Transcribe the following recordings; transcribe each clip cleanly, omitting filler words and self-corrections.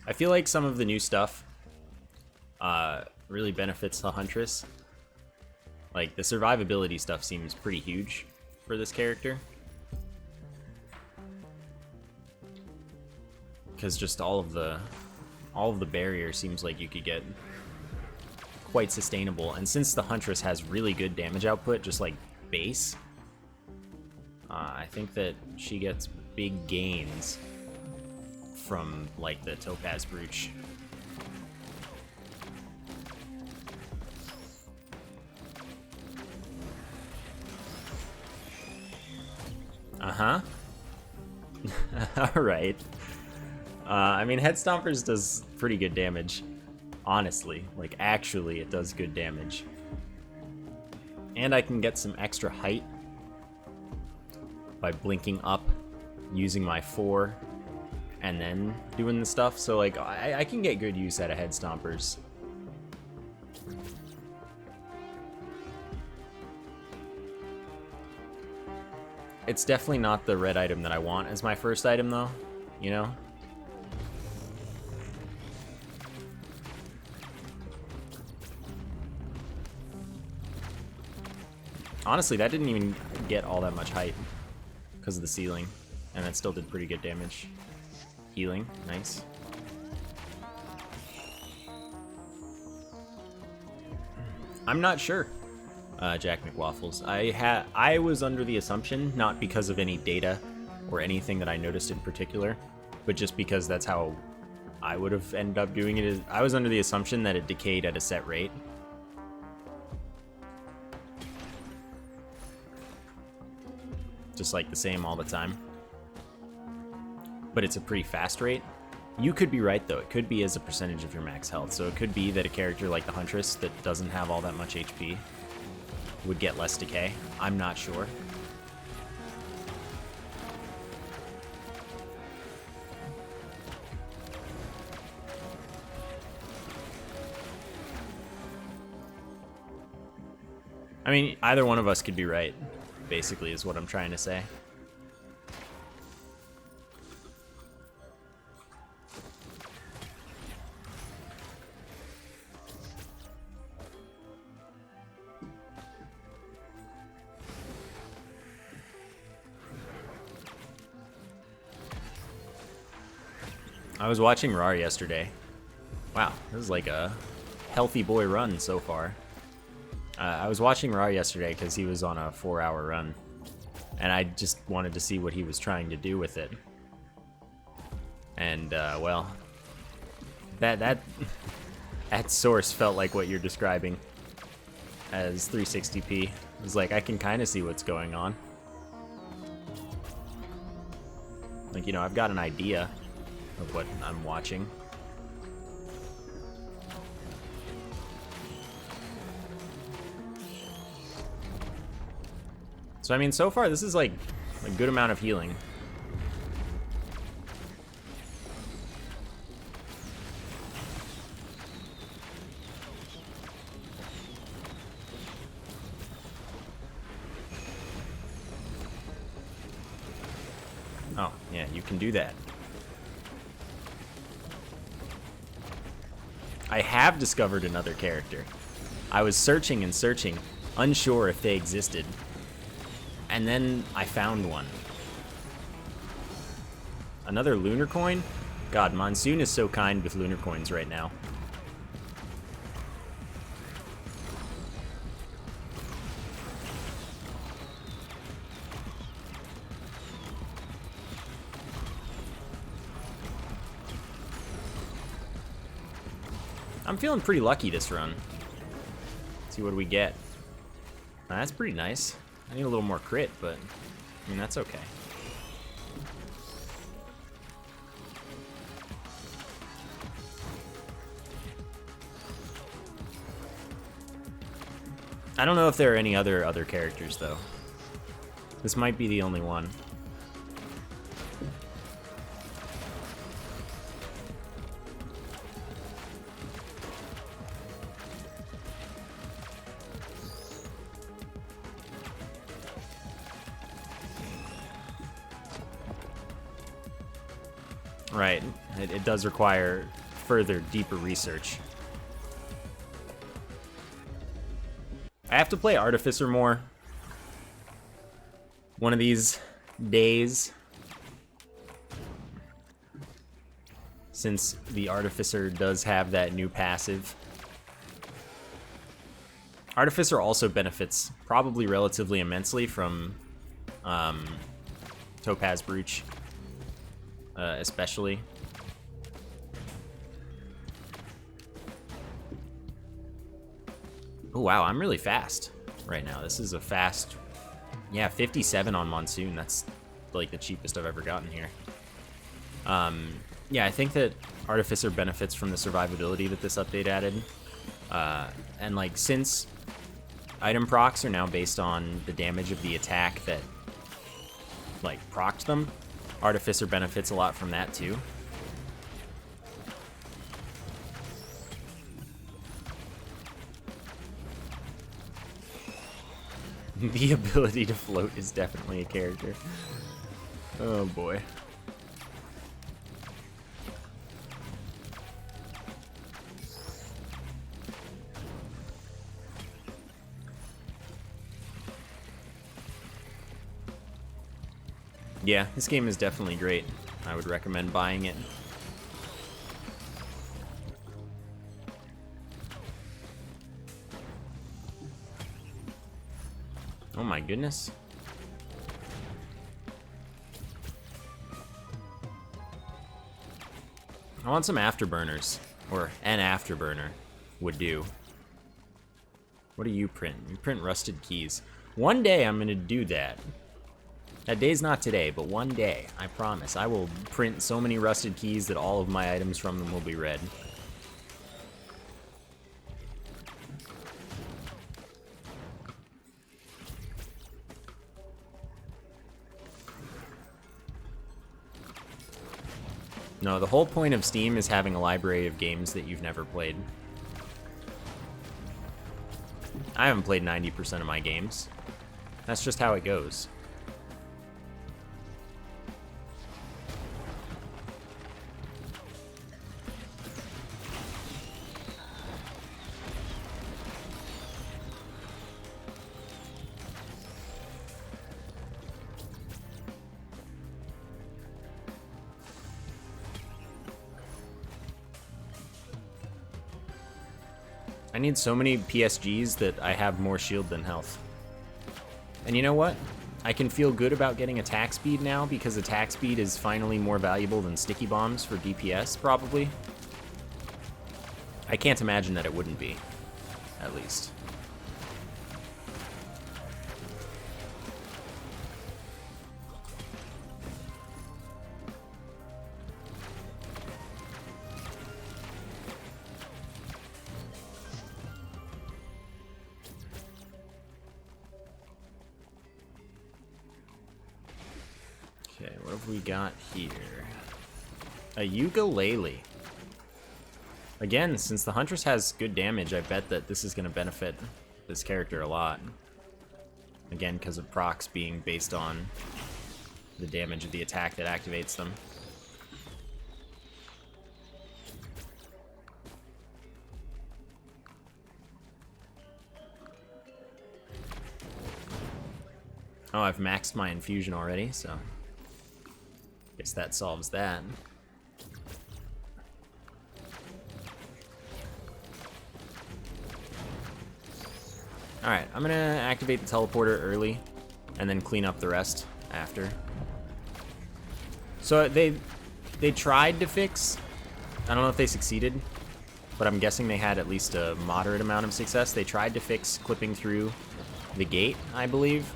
I feel like some of the new stuff really benefits the Huntress. Like, the survivability stuff seems pretty huge for this character. Because just all of the barrier seems like you could get quite sustainable. And since the Huntress has really good damage output, just like base, I think that she gets big gains from like the Topaz Brooch. Uh-huh. Alright. I mean, Head Stompers does pretty good damage. Honestly. Like, actually, it does good damage. And I can get some extra height by blinking up, using my 4, and then doing the stuff. So, like, I can get good use out of Head Stompers. It's definitely not the red item that I want as my first item, though. You know? Honestly, that didn't even get all that much height because of the ceiling, and that still did pretty good damage. Healing, nice. I'm not sure, Jack McWaffles. I was under the assumption, not because of any data or anything that I noticed in particular, but just because that's how I would have ended up doing it. I was under the assumption that it decayed at a set rate. Just like the same all the time. But it's a pretty fast rate. You could be right, though. It could be as a percentage of your max health. So it could be that a character like the Huntress that doesn't have all that much HP would get less decay. I'm not sure. I mean, either one of us could be right, basically, is what I'm trying to say. I was watching Rar yesterday. Wow, this is like a healthy boy run so far. I was watching Rar yesterday because he was on a 4-hour run, and I just wanted to see what he was trying to do with it. And well, that source felt like what you're describing as 360p. It was like, I can kind of see what's going on. Like, you know, I've got an idea of what I'm watching. So I mean, so far this is like a good amount of healing. Oh, yeah, you can do that. I have discovered another character. I was searching and searching, unsure if they existed. And then I found one. Another lunar coin? God, Monsoon is so kind with lunar coins right now. I'm feeling pretty lucky this run. Let's see what we get. That's pretty nice. I need a little more crit, but I mean, that's okay. I don't know if there are any other characters, though. This might be the only one. Right. It does require further, deeper research. I have to play Artificer more one of these days, since the Artificer does have that new passive. Artificer also benefits probably relatively immensely from Topaz Brooch, especially. Oh wow, I'm really fast right now. This is a fast, yeah, 57 on Monsoon. That's like the cheapest I've ever gotten here. Yeah, I think that Artificer benefits from the survivability that this update added. And like, since item procs are now based on the damage of the attack that like procced them, Artificer benefits a lot from that too. The ability to float is definitely a character. Oh boy. Yeah, this game is definitely great. I would recommend buying it. Oh my goodness. I want some afterburners, or an afterburner would do. What do you print? You print rusted keys. One day I'm gonna do that. That day's not today, but one day, I promise, I will print so many rusted keys that all of my items from them will be red. No, the whole point of Steam is having a library of games that you've never played. I haven't played 90% of my games. That's just how it goes. I need so many PSGs that I have more shield than health. And you know what? I can feel good about getting attack speed now because attack speed is finally more valuable than sticky bombs for DPS, probably. I can't imagine that it wouldn't be, at least. Okay, what have we got here? A ukulele. Again, since the Huntress has good damage, I bet that this is going to benefit this character a lot. Again, because of procs being based on the damage of the attack that activates them. Oh, I've maxed my infusion already, so guess that solves that. Alright, I'm gonna activate the teleporter early and then clean up the rest after. So they tried to fix, I don't know if they succeeded, but I'm guessing they had at least a moderate amount of success. They tried to fix clipping through the gate, I believe.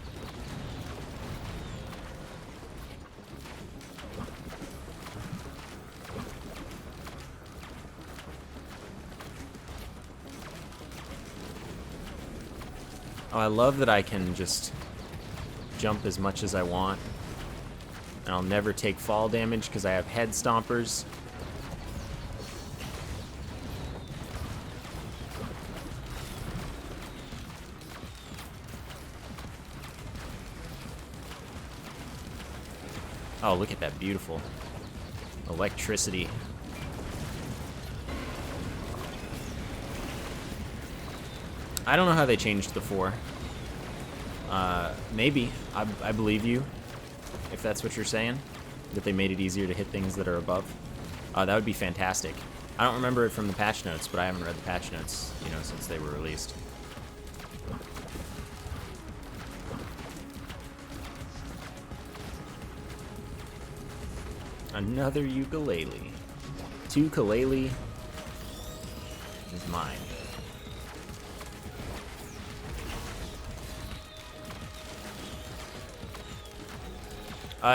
Oh, I love that I can just jump as much as I want. And I'll never take fall damage because I have head stompers. Oh, look at that, beautiful. Electricity. I don't know how they changed the 4. Maybe. I believe you, if that's what you're saying. That they made it easier to hit things that are above. That would be fantastic. I don't remember it from the patch notes, but I haven't read the patch notes, you know, since they were released. Another ukulele. 2 ukulele is mine.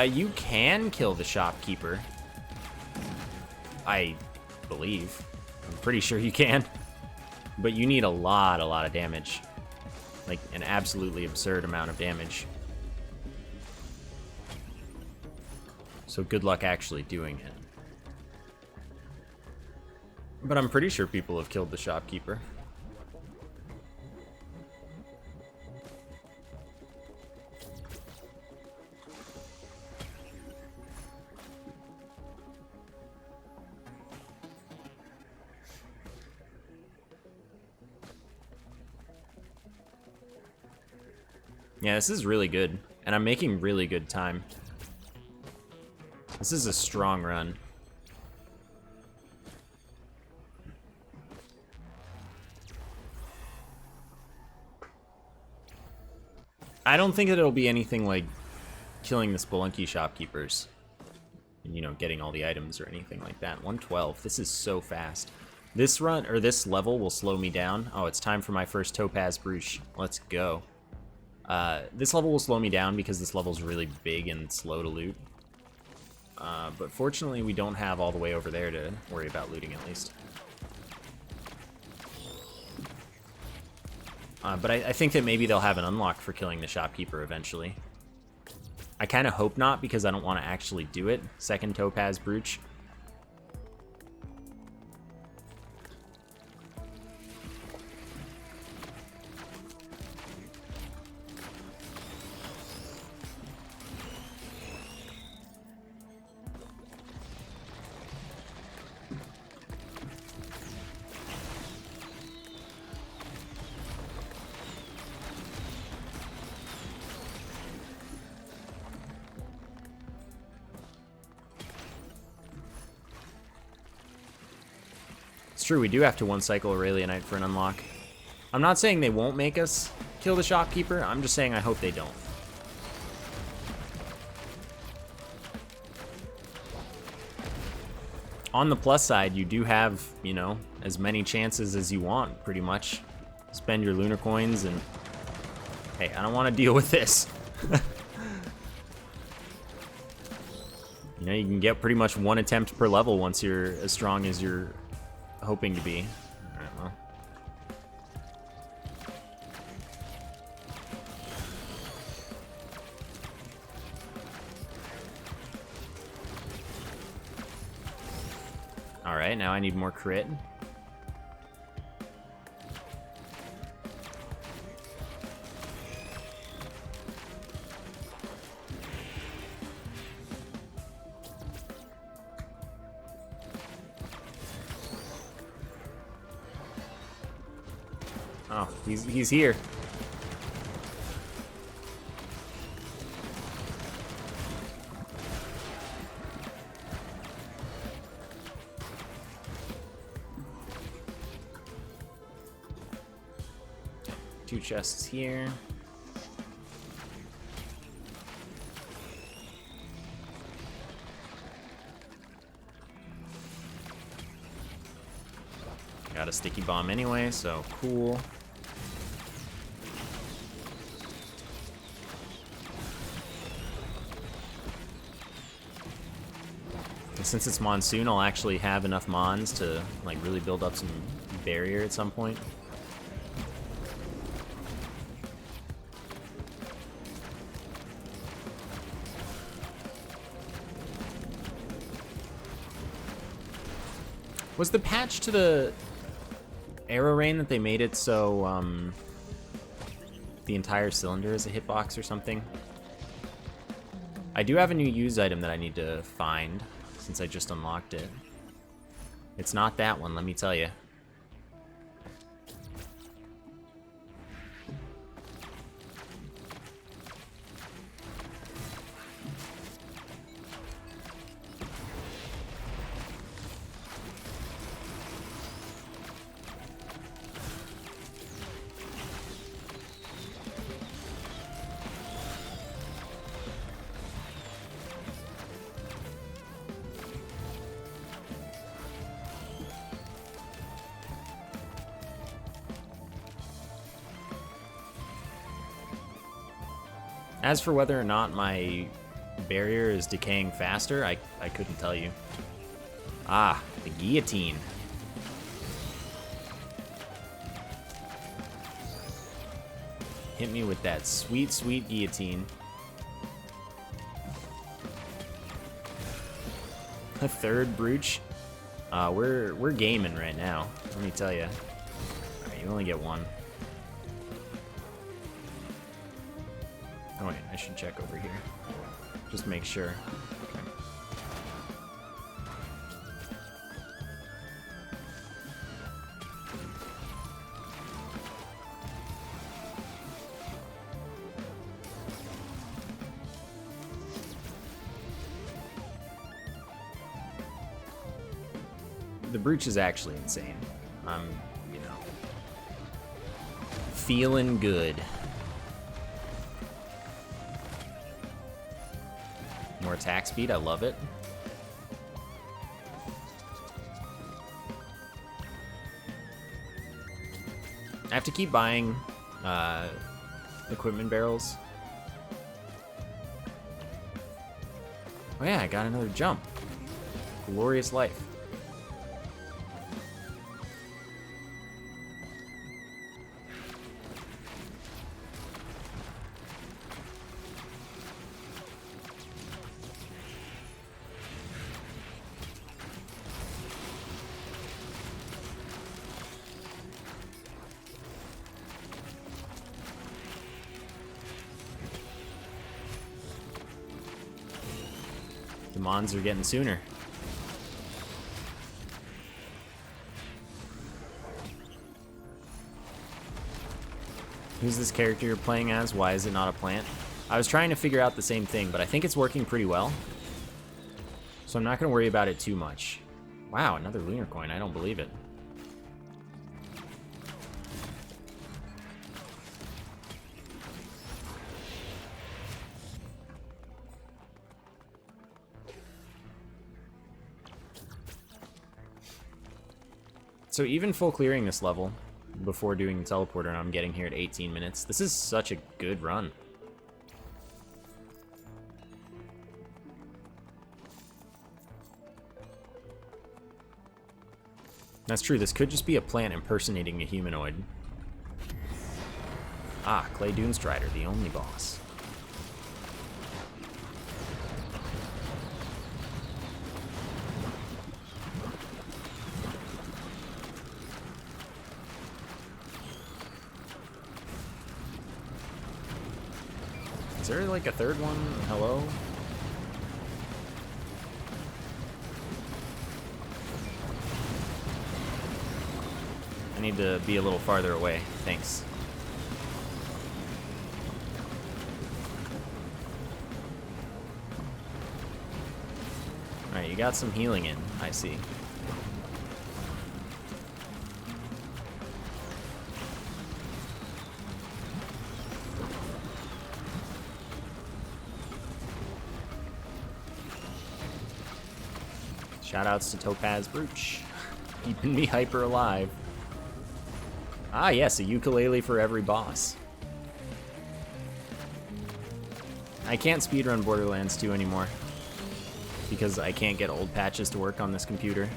You can kill the shopkeeper. I believe. I'm pretty sure you can. But you need a lot of damage. Like, an absolutely absurd amount of damage. So good luck actually doing it. But I'm pretty sure people have killed the shopkeeper. Yeah, this is really good, and I'm making really good time. This is a strong run. I don't think it'll be anything like killing the Spelunky shopkeepers. And, you know, getting all the items or anything like that. 112. This is so fast. This run, or this level, will slow me down. Oh, it's time for my first Topaz Brooch. Let's go. This level will slow me down because this level's really big and slow to loot. But fortunately, we don't have all the way over there to worry about looting, at least. But I think that maybe they'll have an unlock for killing the shopkeeper eventually. I kind of hope not, because I don't want to actually do it. Second Topaz Brooch. It's true, we do have to one-cycle Aurelianite for an unlock. I'm not saying they won't make us kill the shopkeeper, I'm just saying I hope they don't. On the plus side, you do have, you know, as many chances as you want, pretty much. Spend your lunar coins and... Hey, I don't want to deal with this. You know, you can get pretty much 1 attempt per level once you're as strong as you're hoping to be. Alright, well. Alright, now I need more crit. Oh, he's here. Two chests here. Got a sticky bomb anyway, so cool. Since it's monsoon, I'll actually have enough mons to like really build up some barrier at some point. Was the patch to the arrow rain that they made it so the entire cylinder is a hitbox or something? I do have a new used item that I need to find, since I just unlocked it. It's not that one, let me tell you. As for whether or not my barrier is decaying faster, I couldn't tell you. Ah, the guillotine. Hit me with that sweet, sweet guillotine. A third brooch. We're gaming right now, let me tell you. Alright, you only get one. Oh wait, I should check over here. Just make sure. Okay. The brooch is actually insane. I'm, you know, feeling good. More attack speed, I love it. I have to keep buying equipment barrels. Oh yeah, I got another jump. Glorious life. The mons are getting sooner. Who's this character you're playing as? Why is it not a plant? I was trying to figure out the same thing, but I think it's working pretty well. So I'm not going to worry about it too much. Wow, another lunar coin. I don't believe it. So even full clearing this level before doing the teleporter, and I'm getting here at 18 minutes. This is such a good run. That's true, this could just be a plant impersonating a humanoid. Ah, Clay Doomstrider, the only boss. Is there like a third one? Hello? I need to be a little farther away. Thanks. Alright, you got some healing in, I see. Shoutouts to Topaz Brooch, keeping me hyper alive. Ah yes, a ukulele for every boss. I can't speedrun Borderlands 2 anymore because I can't get old patches to work on this computer.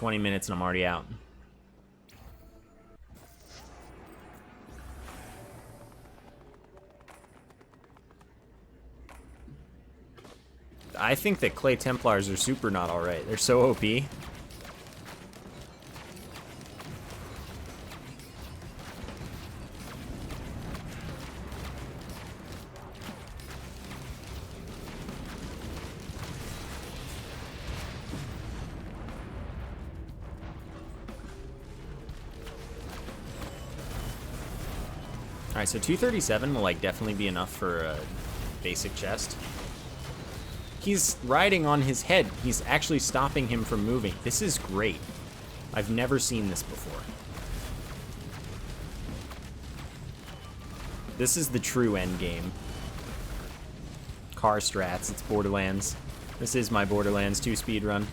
20 minutes and I'm already out. I think that Clay Templars are super not alright. They're so OP. Alright, so 237 will like definitely be enough for a basic chest. He's riding on his head. He's actually stopping him from moving. This is great. I've never seen this before. This is the true end game. Car strats, it's Borderlands. This is my Borderlands 2 speedrun.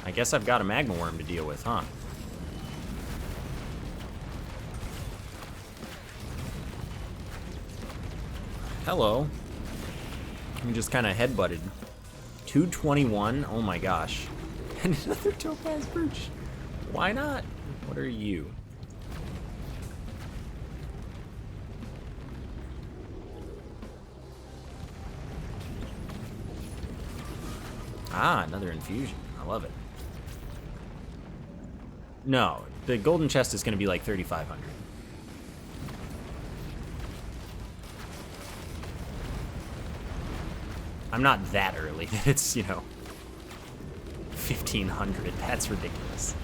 I guess I've got a magma worm to deal with, huh? Hello. We just kind of headbutted. 221? Oh my gosh. And another topaz brooch. Why not? What are you? Ah, another infusion. I love it. No, the golden chest is going to be like 3,500. I'm not that early. It's, you know, 1,500. That's ridiculous.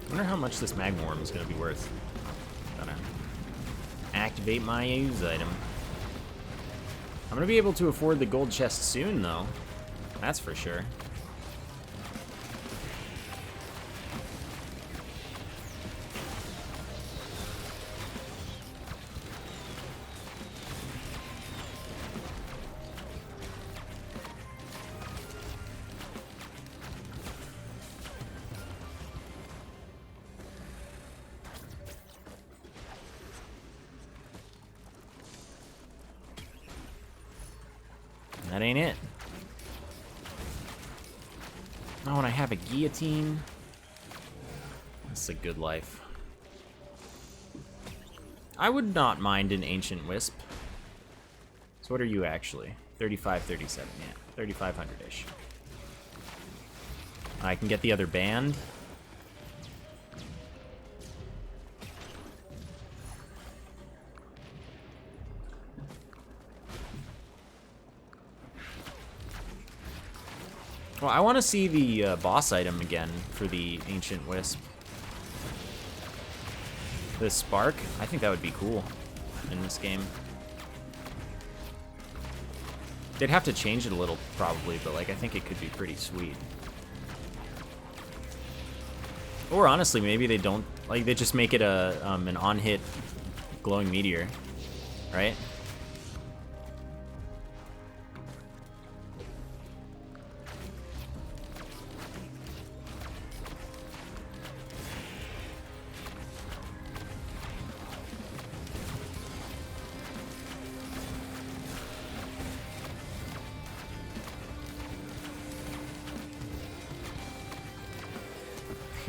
I wonder how much this magma worm is going to be worth. Gotta activate my use item. I'm going to be able to afford the gold chest soon, though. That's for sure. That ain't it. Oh, and I have a guillotine. That's a good life. I would not mind an ancient wisp. So what are you actually? 35, 37, yeah. 3,500-ish. I can get the other band. Well, I want to see the boss item again for the Ancient Wisp. The Spark? I think that would be cool in this game. They'd have to change it a little, probably, but like I think it could be pretty sweet. Or honestly, maybe they don't, like they just make it a an on-hit glowing meteor, right?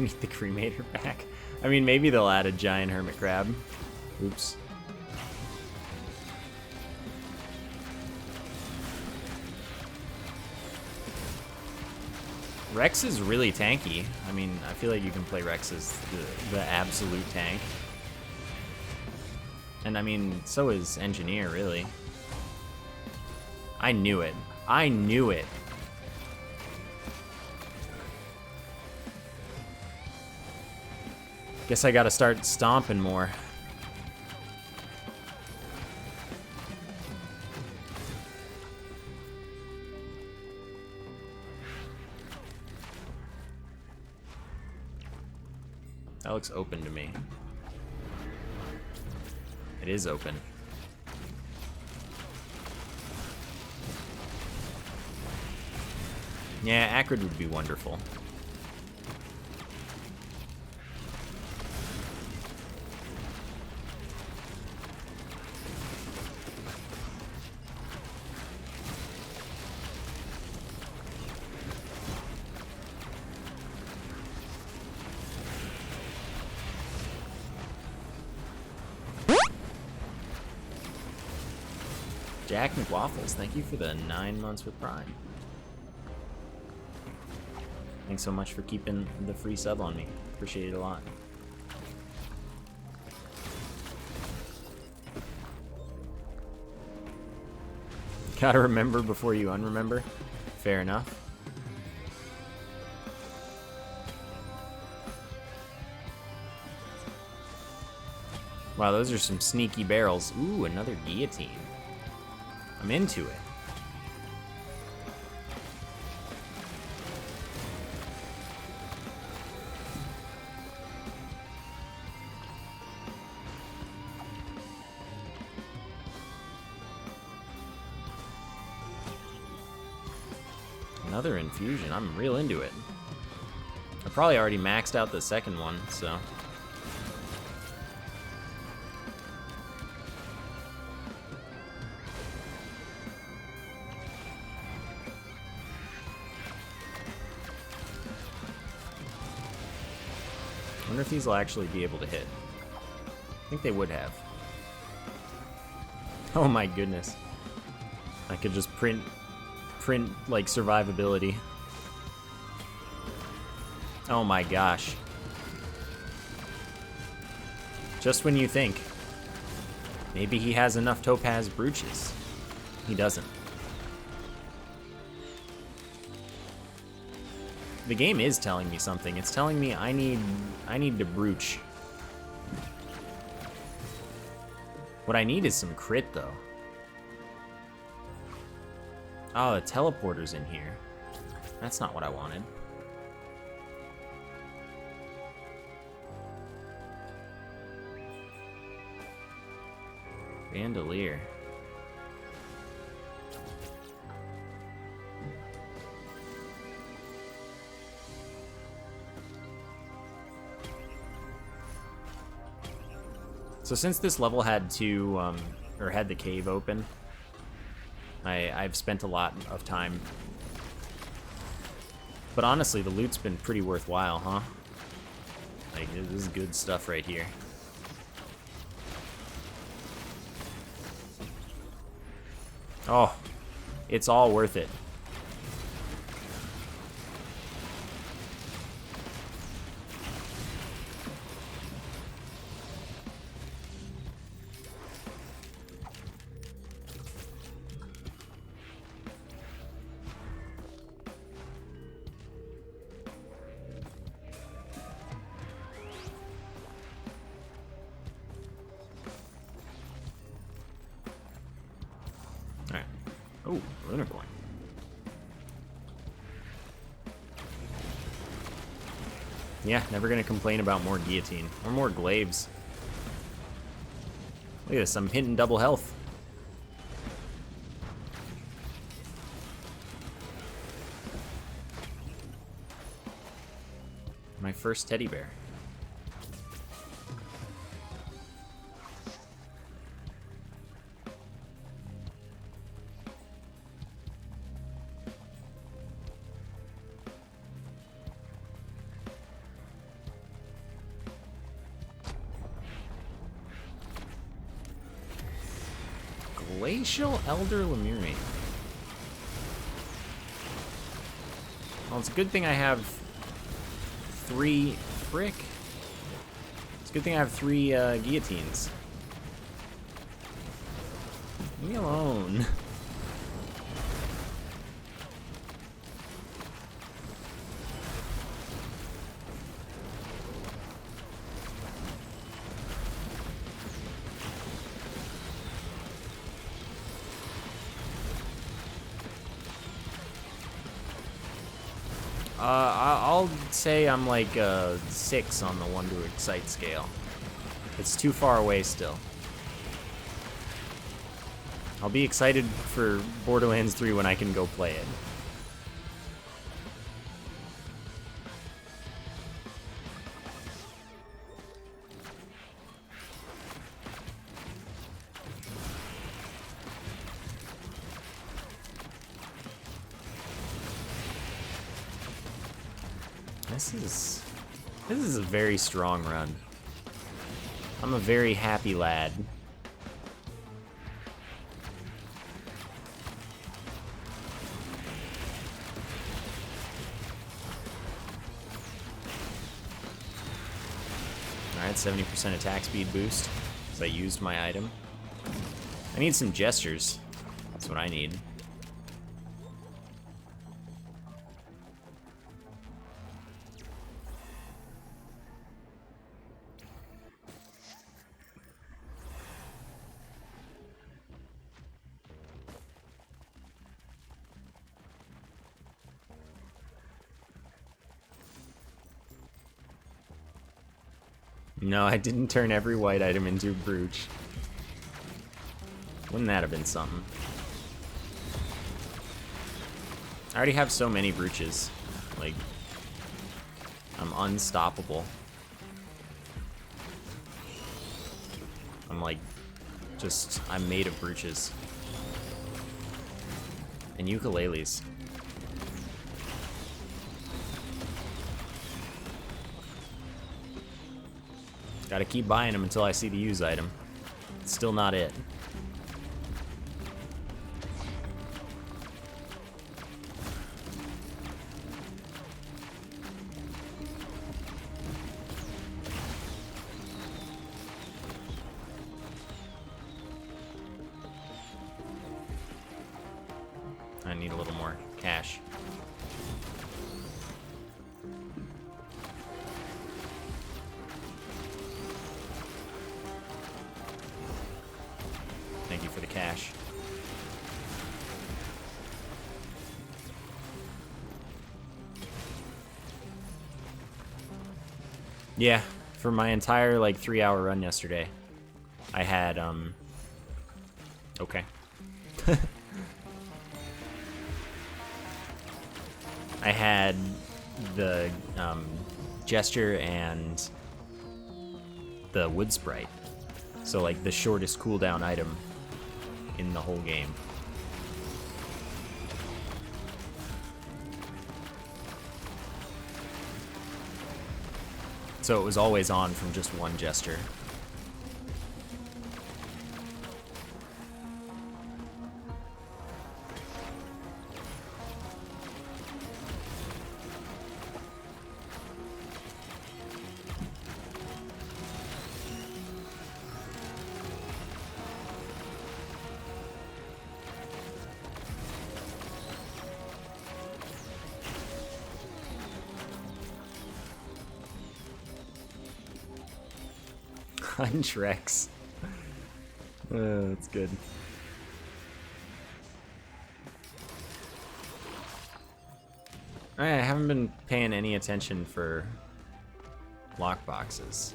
Need the cremator back. I mean, maybe they'll add a giant hermit crab. Oops. Rex is really tanky. I mean, I feel like you can play Rex as the absolute tank. And I mean, so is Engineer, really. I knew it. I knew it. Guess I gotta start stomping more. That looks open to me. It is open. Yeah, Acrid would be wonderful. Jack McWaffles, thank you for the 9 months with Prime. Thanks so much for keeping the free sub on me. Appreciate it a lot. Gotta remember before you unremember. Fair enough. Wow, those are some sneaky barrels. Ooh, another guillotine. I'm into it. Another infusion. I'm real into it. I probably already maxed out the second one, so. I wonder if these will actually be able to hit. I think they would have. Oh my goodness. I could just print like survivability. Oh my gosh. Just when you think maybe he has enough topaz brooches, he doesn't. The game is telling me something. It's telling me I need to brooch. What I need is some crit though. Oh, the teleporter's in here. That's not what I wanted. Bandolier. So since this level had to, or had the cave open, I've spent a lot of time. But honestly, the loot's been pretty worthwhile, huh? Like, this is good stuff right here. Oh, it's all worth it. Oh, lunar coin. Yeah, never gonna complain about more guillotine or more glaives. Look at this, I'm hitting double health. My first teddy bear. Glacial Elder Lemurine. Well, it's a good thing I have 3... Frick. It's a good thing I have 3 guillotines. Leave me alone. I'll say I'm like 6 on the 1 to excite scale. It's too far away still. I'll be excited for Borderlands 3 when I can go play it. This is a very strong run. I'm a very happy lad. Alright, 70% attack speed boost, because I used my item. I need some gestures. That's what I need. No, I didn't turn every white item into a brooch. Wouldn't that have been something? I already have so many brooches. Like, I'm unstoppable. I'm like, I'm made of brooches. And ukuleles. Gotta keep buying them until I see the use item. It's still not it. I need a little more cash. Thank you for the cash. Yeah, for my entire like 3-hour run yesterday, I had okay. I had the gesture and the wood sprite. So like the shortest cooldown item in the whole game. So it was always on from just one gesture. Huntress. That's good. Alright, I haven't been paying any attention for lockboxes.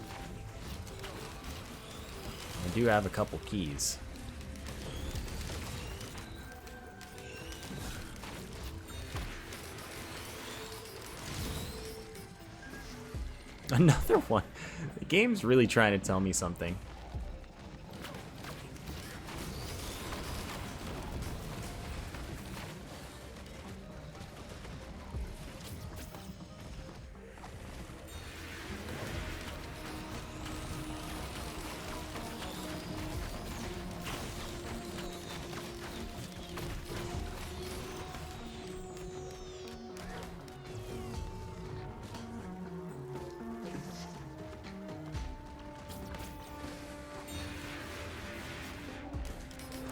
I do have a couple keys. Another one. The game's really trying to tell me something.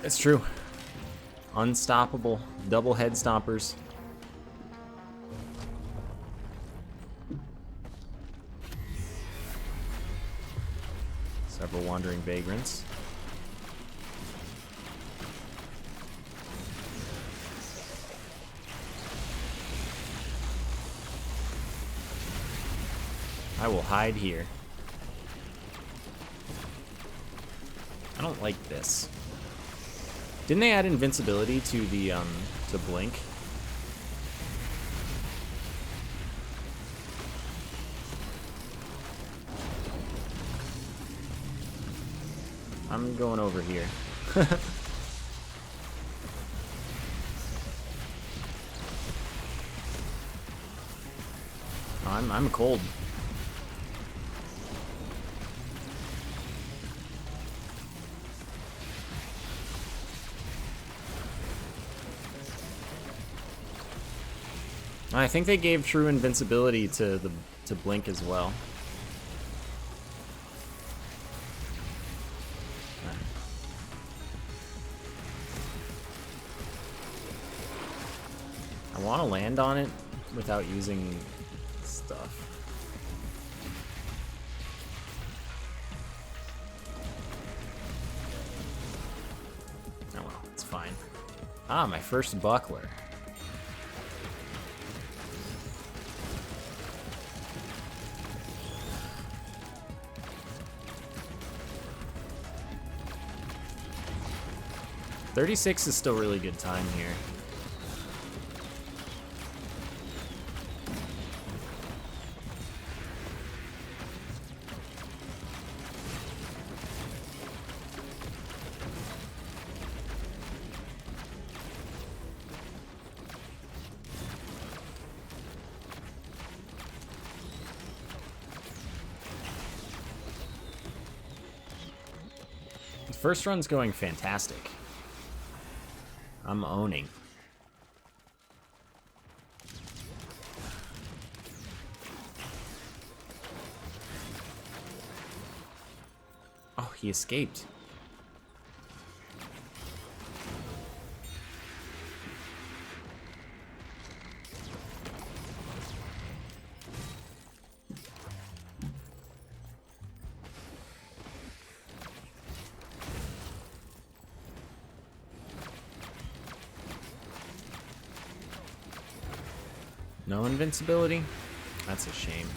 It's true. Unstoppable. Double head stompers. Several wandering vagrants. I will hide here. I don't like this. Didn't they add invincibility to the to blink? I'm going over here. I'm cold. I think they gave true invincibility to blink as well. I want to land on it without using stuff. Oh well, it's fine. Ah, my first buckler. $36 is still really good time here. The first run's going fantastic. I'm owning. Oh, he escaped. No invincibility? That's a shame.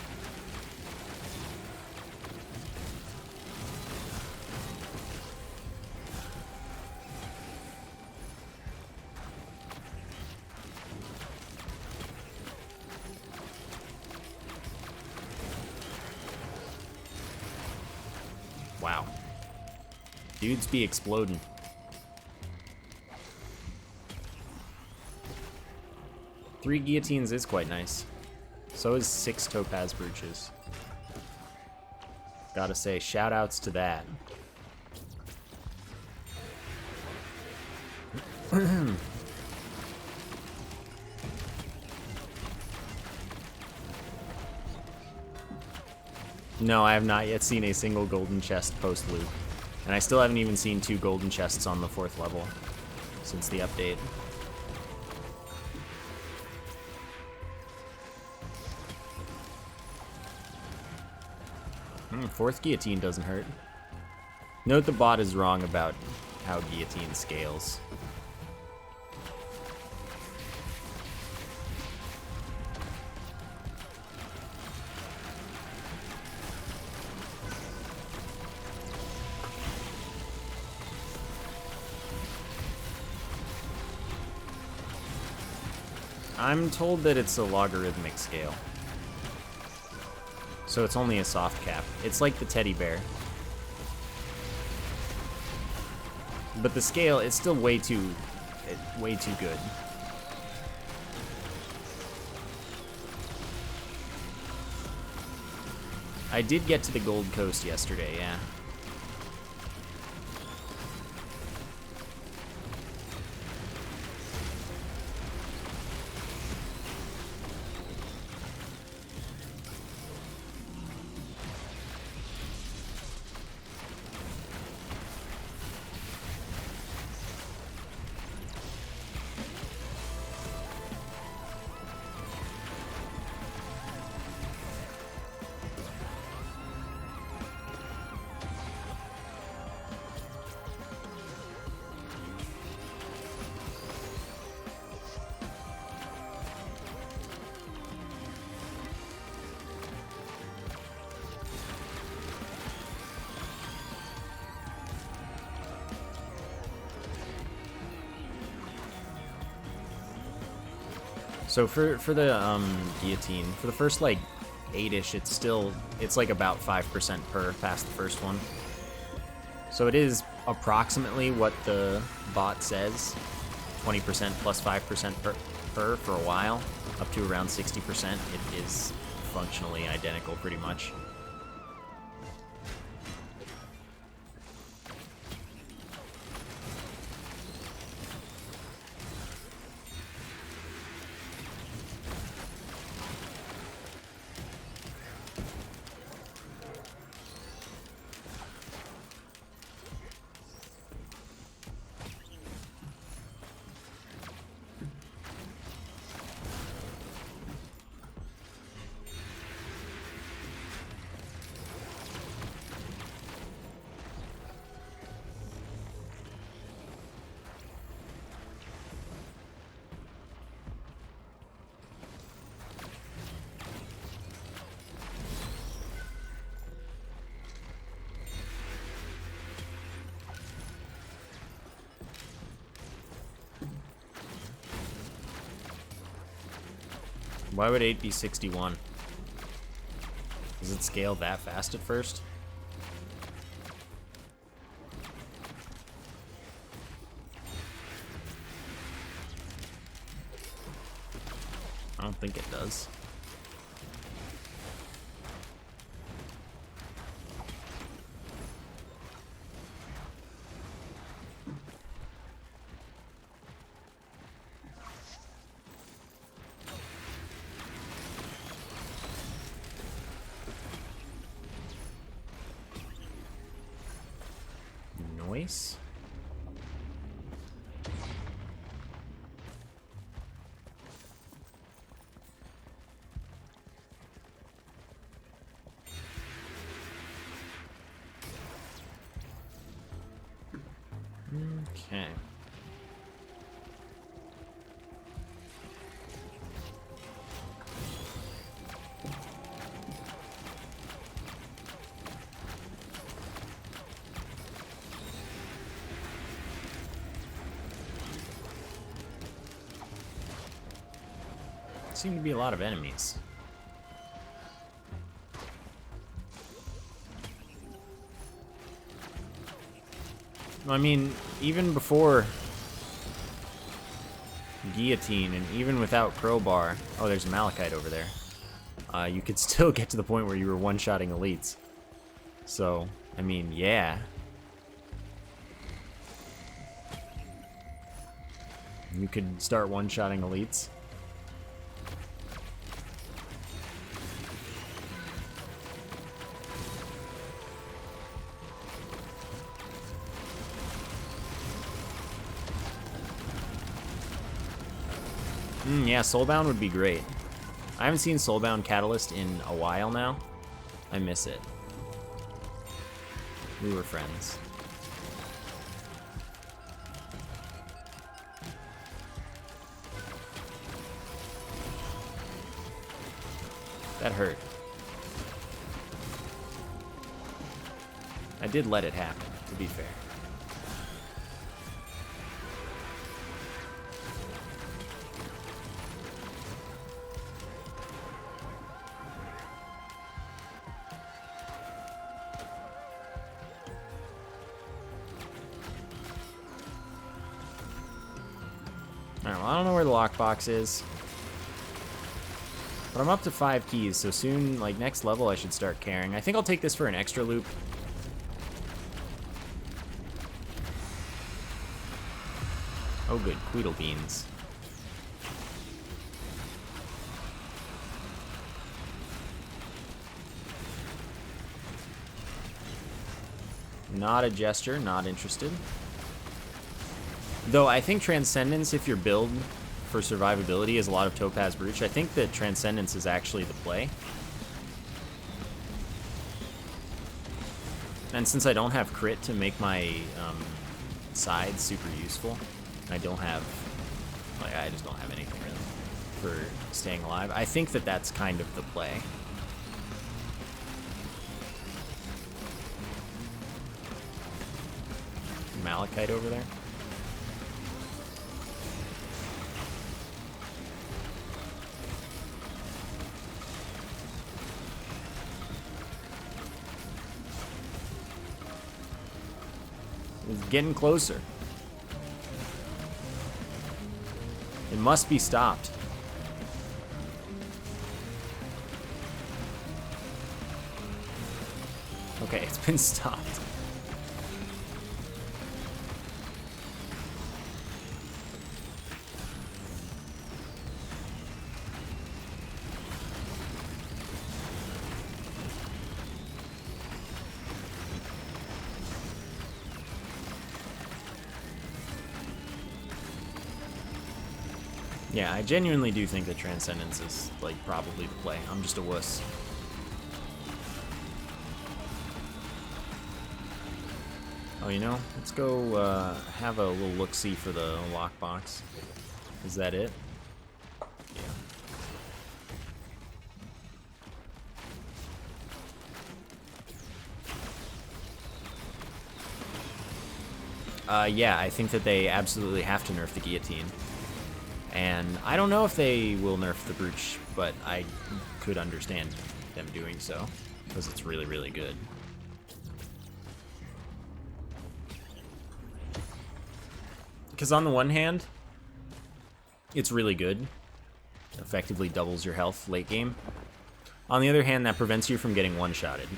Wow. Dudes be exploding. Three guillotines is quite nice. So is 6 topaz brooches. Gotta say, shout outs to that. No, I have not yet seen a single golden chest post-loop. And I still haven't even seen 2 golden chests on the 4th level since the update. 4th guillotine doesn't hurt. Note the bot is wrong about how guillotine scales. I'm told that it's a logarithmic scale. So it's only a soft cap. It's like the teddy bear. But the scale is still way too good. I did get to the Gold Coast yesterday, yeah. So for the guillotine, for the first like 8-ish, it's like about 5% per past the first one. So it is approximately what the bot says, 20% plus 5% per for a while, up to around 60%. It is functionally identical pretty much. Why would 8 be 61? Does it scale that fast at first? I don't think it does. Noise? Okay. Seem to be a lot of enemies. I mean, even before guillotine and even without crowbar, oh, there's a malachite over there. You could still get to the point where you were one-shotting elites. So, I mean, yeah. You could start one-shotting elites. Yeah, Soulbound would be great. I haven't seen Soulbound Catalyst in a while now. I miss it. We were friends. That hurt. I did let it happen, to be fair. Alright, well, I don't know where the lockbox is. But I'm up to 5 keys, so soon, like, next level I should start caring. I think I'll take this for an extra loop. Oh good, Queedle Beans. Not a gesture, not interested. Though I think Transcendence, if your build for survivability is a lot of Topaz Brooch, I think that Transcendence is actually the play. And since I don't have crit to make my sides super useful, I don't have, like, I just don't have anything really for staying alive. I think that that's kind of the play. Malachite over there. It's getting closer. It must be stopped. Okay, it's been stopped. Yeah, I genuinely do think that Transcendence is, like, probably the play. I'm just a wuss. Oh, you know, let's go have a little look-see for the lockbox. Is that it? Yeah, I think that they absolutely have to nerf the guillotine. And I don't know if they will nerf the brooch, but I could understand them doing so, because it's really, really good. Because on the one hand, it's really good. Effectively doubles your health late game. On the other hand, that prevents you from getting one-shotted.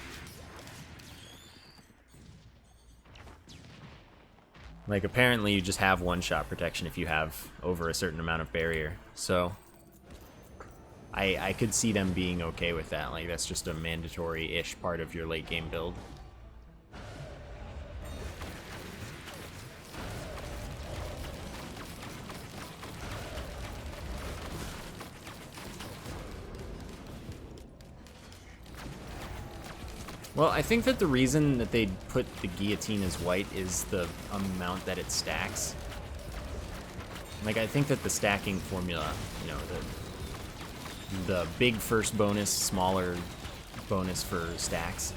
Like, apparently you just have one-shot protection if you have over a certain amount of barrier. So, I could see them being okay with that. Like, that's just a mandatory-ish part of your late-game build. Well, I think that the reason that they put the guillotine as white is the amount that it stacks. Like, I think that the stacking formula, you know, the big first bonus, smaller bonus for stacks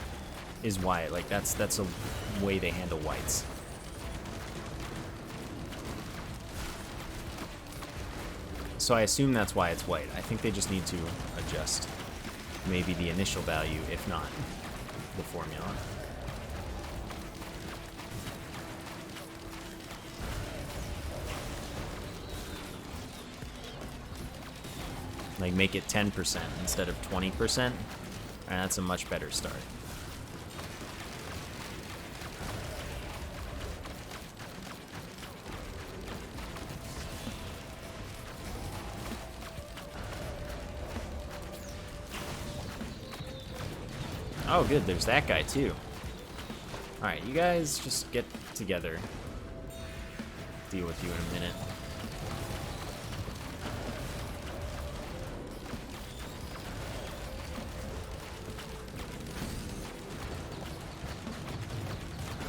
is why, like, that's a way they handle whites. So I assume that's why it's white. I think they just need to adjust maybe the initial value, if not the formula. Like, make it 10% instead of 20%, and that's a much better start. Oh, good, there's that guy, too. Alright, you guys just get together. Deal with you in a minute.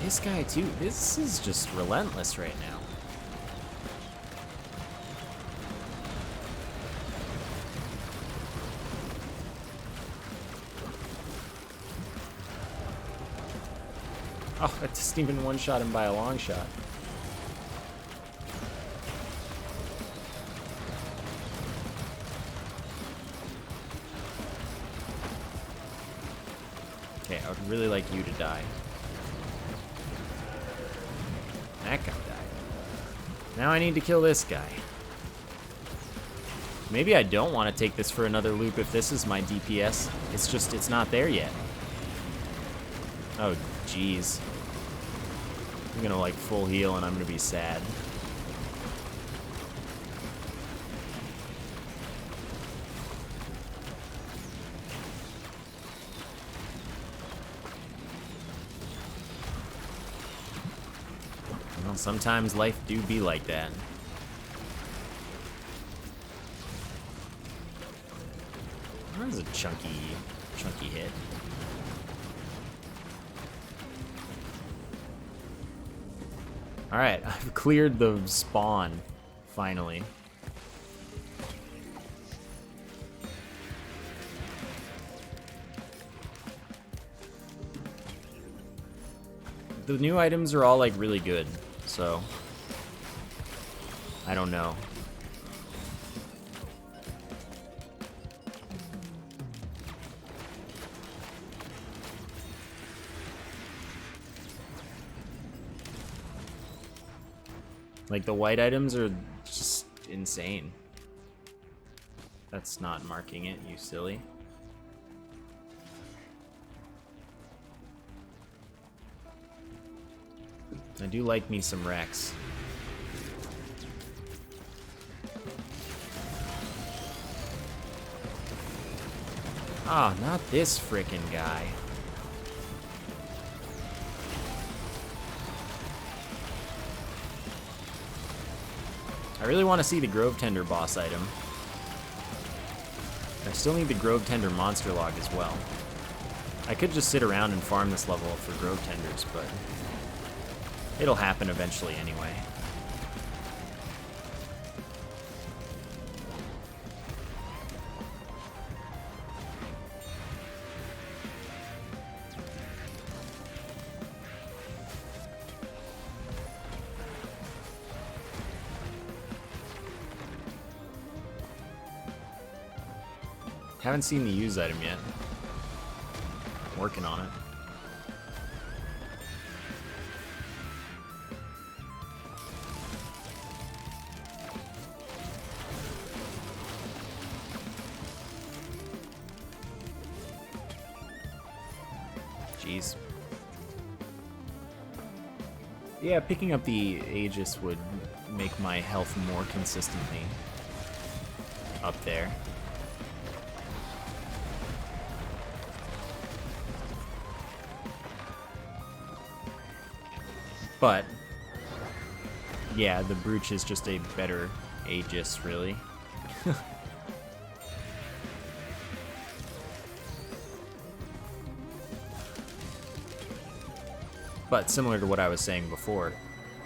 This guy, too. This is just relentless right now. Oh, I just even one-shot him by a long shot. Okay, I would really like you to die. That guy died. Now I need to kill this guy. Maybe I don't want to take this for another loop if this is my DPS. It's just, it's not there yet. Oh, jeez. I'm gonna, like, full heal and I'm gonna be sad. Well, sometimes life do be like that. That was a chunky hit. Alright, I've cleared the spawn, finally. The new items are all, like, really good, so I don't know. Like, the white items are just insane. That's not marking it, you silly. I do like me some Rex. Oh, not this frickin' guy. I really want to see the Grove Tender boss item. I still need the Grove Tender monster log as well. I could just sit around and farm this level for Grove Tenders, but it'll happen eventually anyway. Haven't seen the use item yet. Working on it. Jeez. Yeah, picking up the Aegis would make my health more consistently up there. But, yeah, the Brooch is just a better Aegis, really. But similar to what I was saying before,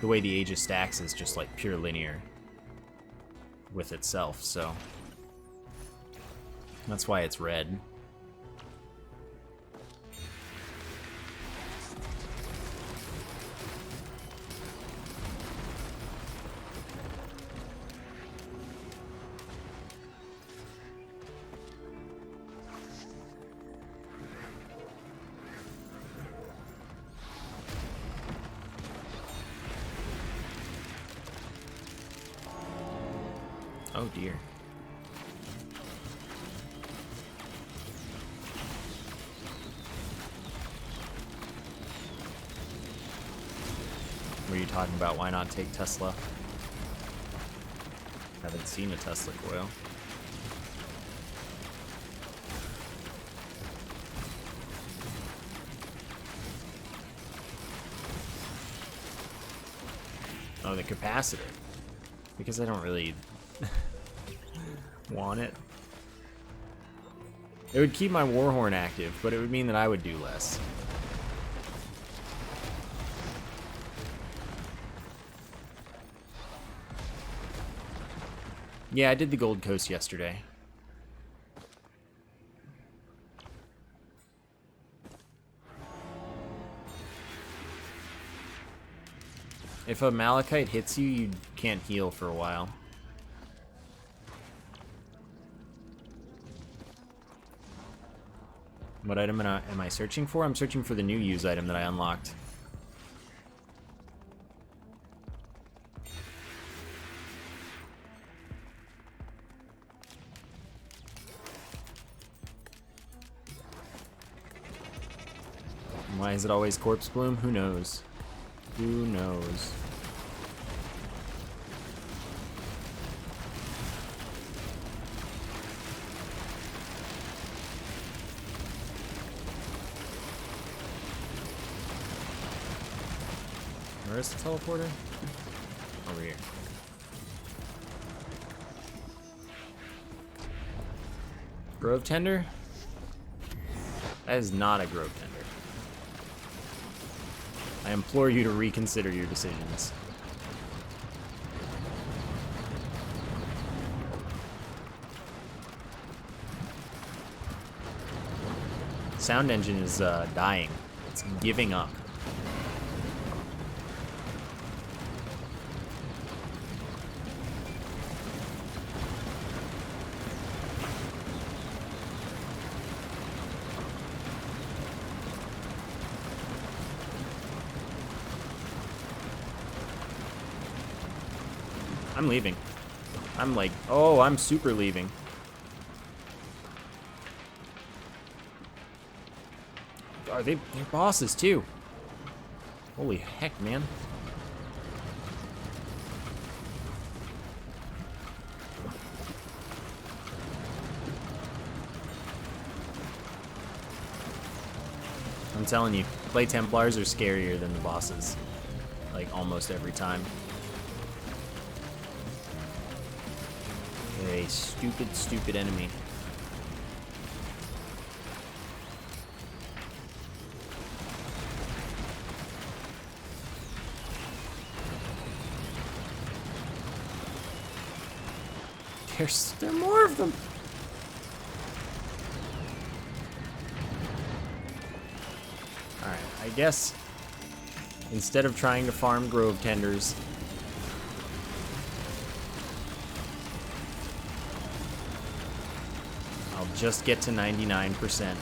the way the Aegis stacks is just like pure linear with itself, so that's why it's red. Oh dear. What are you talking about? Why not take Tesla? Haven't seen a Tesla coil. Oh, the capacitor. Because I don't really want it. It would keep my Warhorn active, but it would mean that I would do less. Yeah, I did the Gold Coast yesterday. If a Malachite hits you, you can't heal for a while. What item am I searching for? I'm searching for the new use item that I unlocked. Why is it always Corpse Bloom? Who knows? Who knows? Where's the teleporter? Over here. Grove Tender? That is not a Grove Tender. I implore you to reconsider your decisions. Sound engine is dying. It's giving up. I'm leaving. I'm like, oh, I'm super leaving. Are they're bosses too? Holy heck, man. I'm telling you, play Templars are scarier than the bosses. Like, almost every time. They're a stupid, stupid enemy. There are more of them. Alright, I guess instead of trying to farm Grove Tenders, I'll just get to 99%.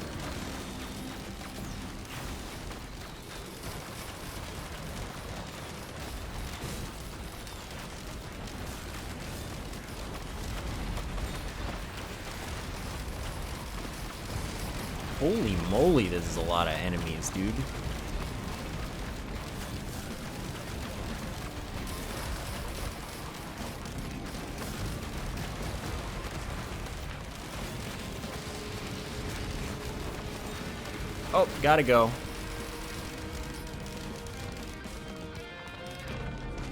Holy moly, this is a lot of enemies, dude. Oh, gotta go.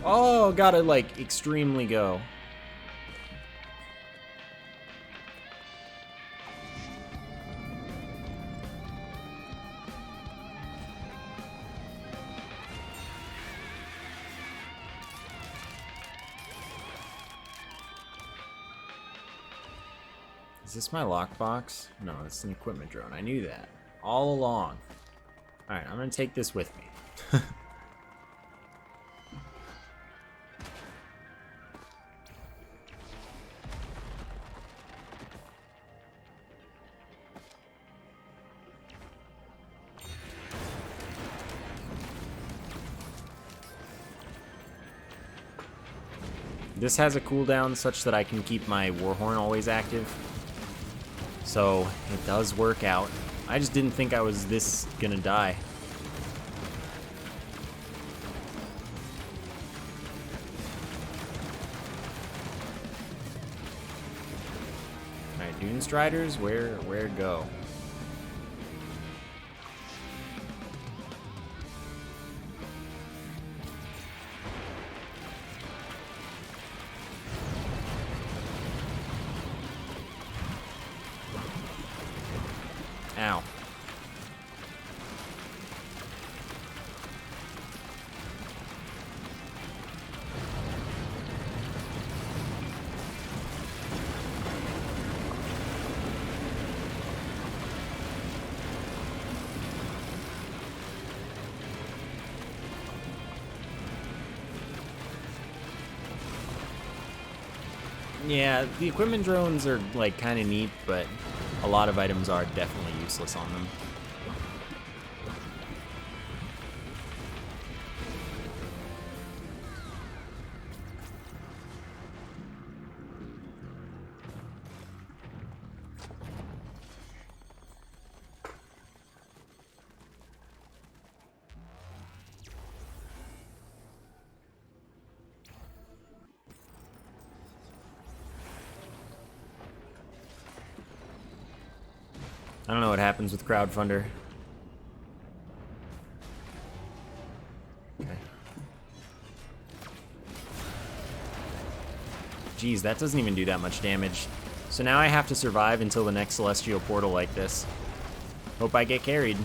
Oh, gotta, like, extremely go. Is this my lockbox? No, it's an equipment drone. I knew that all along. Alright, I'm gonna take this with me. This has a cooldown such that I can keep my Warhorn always active. So, it does work out. I just didn't think I was this gonna die. Alright, Dune Striders, where go? Ow. Yeah, the equipment drones are like kind of neat, but a lot of items are definitely useless on them. I don't know what happens with crowdfunder. Okay. Geez, that doesn't even do that much damage. So now I have to survive until the next celestial portal like this. Hope I get carried.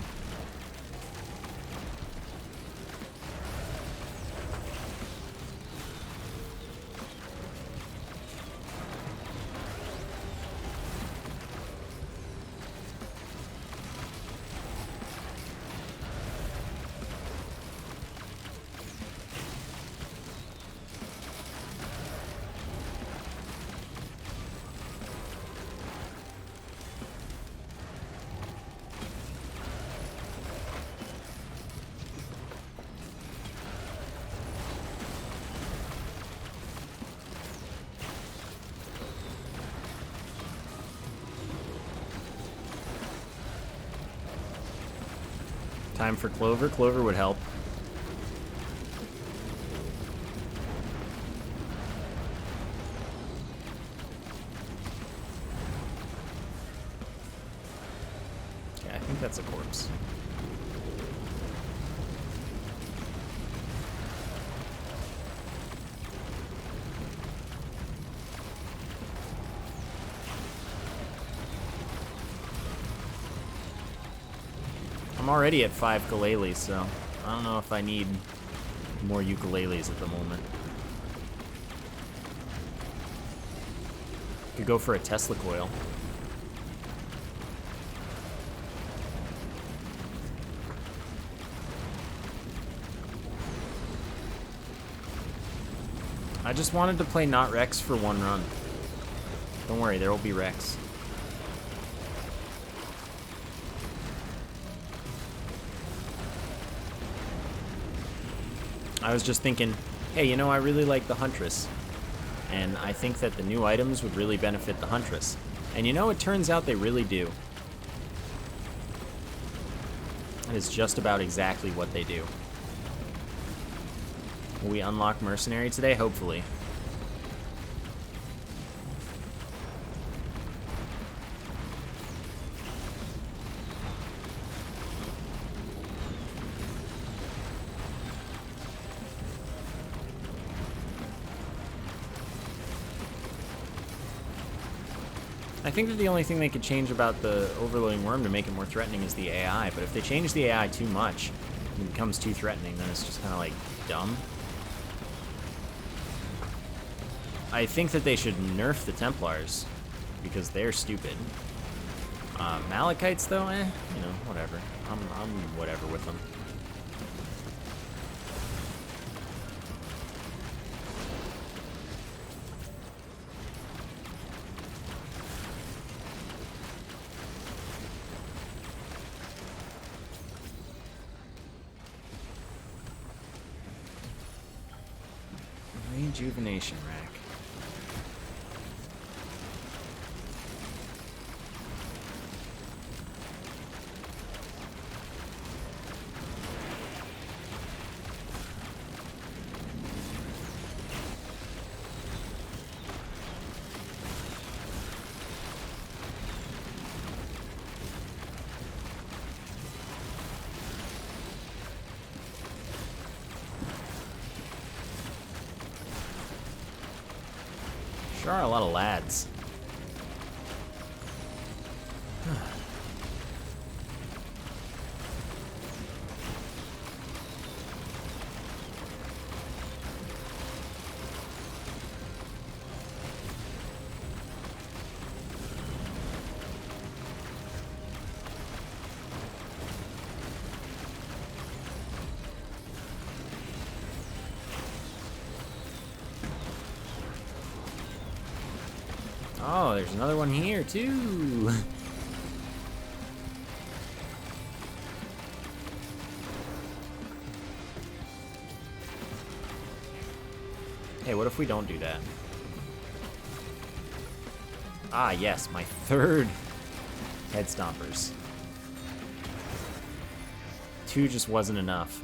Time for Clover. Clover would help. Okay, I think that's a corpse. I'm already at 5 ukuleles, so I don't know if I need more ukuleles at the moment. Could go for a Tesla coil. I just wanted to play not Rex for one run. Don't worry, there will be Rex. I was just thinking, hey, you know, I really like the Huntress. And I think that the new items would really benefit the Huntress. And you know, it turns out they really do. It is just about exactly what they do. Will we unlock Mercenary today? Hopefully. I think that the only thing they could change about the overloading worm to make it more threatening is the AI, but if they change the AI too much, and it becomes too threatening, then it's just kind of like dumb. I think that they should nerf the Templars, because they're stupid. Malachites though, you know, whatever. I'm whatever with them. Rejuvenation rack. There are a lot of lads. Oh, there's another one here, too. Hey, what if we don't do that? Ah, yes, my third head stompers. 2 just wasn't enough.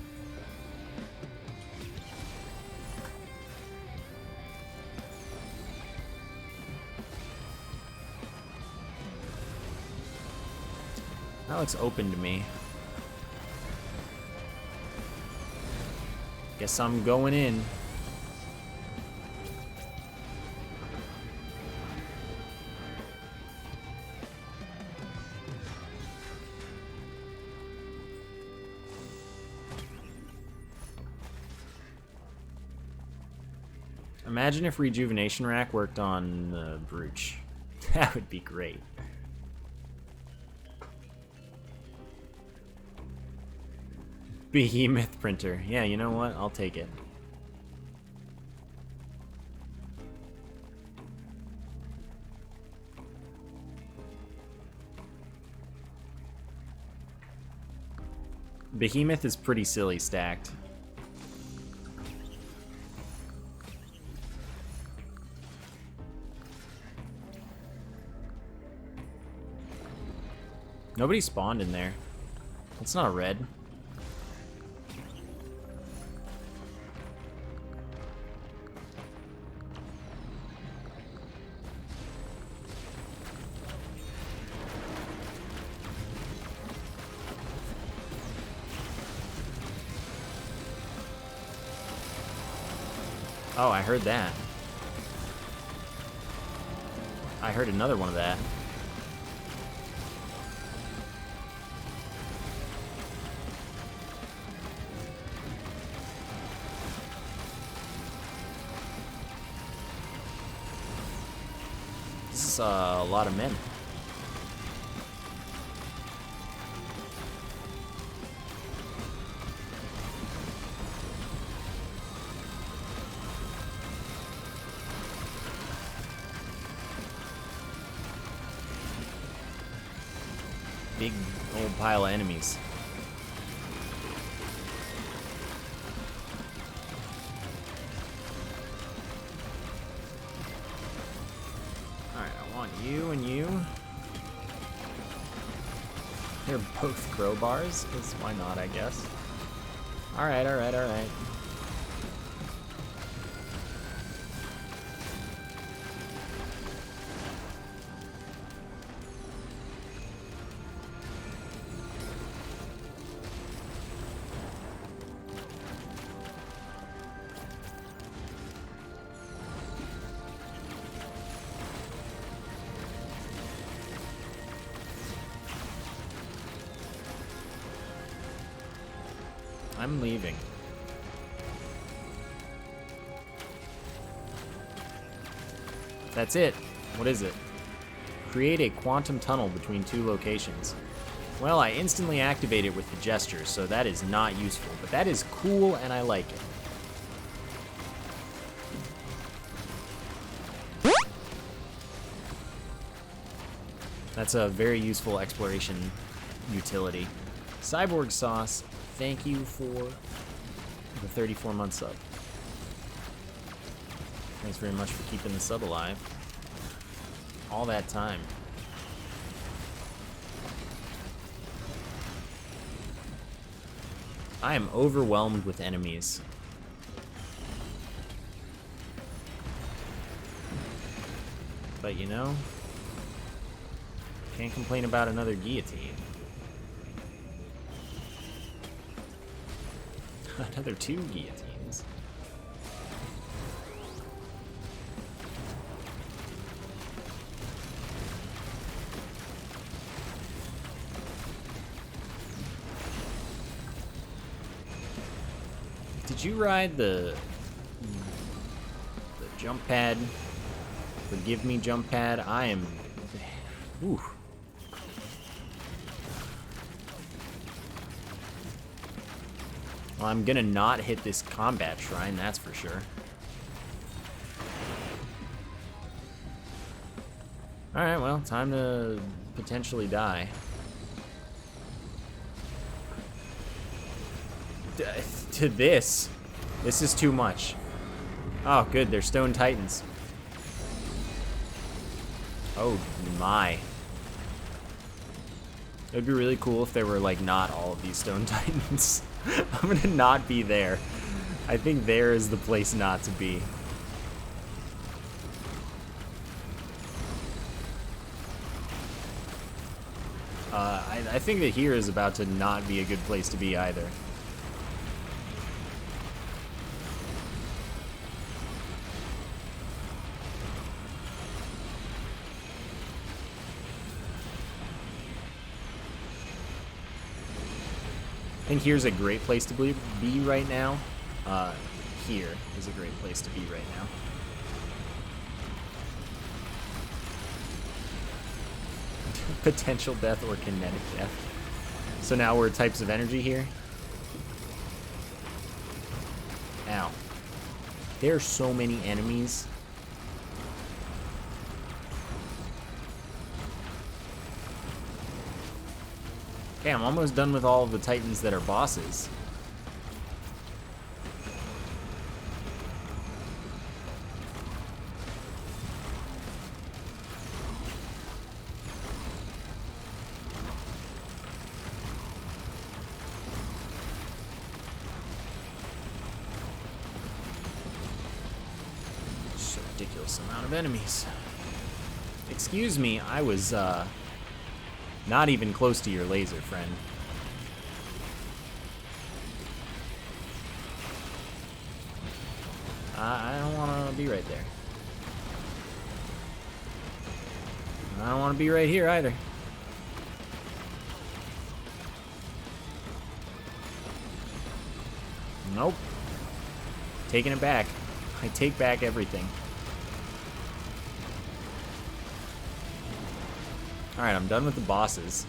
That looks open to me. Guess I'm going in. Imagine if Rejuvenation Rack worked on the Brooch. That would be great. Behemoth printer. Yeah, you know what? I'll take it. Behemoth is pretty silly stacked. Nobody spawned in there. That's not a red. Oh, I heard that. I heard another one of that. This is a lot of men. Big old pile of enemies. Alright, I want you and you. They're both crowbars, because why not, I guess. Alright, alright, alright. I'm leaving. That's it. What is it? Create a quantum tunnel between two locations. Well, I instantly activate it with the gesture, so that is not useful, but that is cool and I like it. That's a very useful exploration utility. Cyborg Sauce, thank you for the 34-month sub. Thanks very much for keeping the sub alive. All that time. I am overwhelmed with enemies. But you know, can't complain about another guillotine. Another 2 guillotines. Did you ride the jump pad? Forgive me, jump pad. I am. Ooh. Well, I'm gonna not hit this combat shrine, that's for sure. Alright, well, time to potentially die. To this is too much. Oh, good, they're stone titans. Oh my. It would be really cool if there were, like, not all of these stone titans. I'm gonna not be there. I think there is the place not to be. I think that here is about to not be a good place to be either. I think here's a great place to be right now. Here is a great place to be right now. Potential death or kinetic death. So now we're types of energy here. Ow. There are so many enemies. Okay, I'm almost done with all of the titans that are bosses. Just a ridiculous amount of enemies. Excuse me, I was, not even close to your laser, friend. I don't want to be right there. I don't want to be right here either. Nope. Taking it back. I take back everything. Alright, I'm done with the bosses.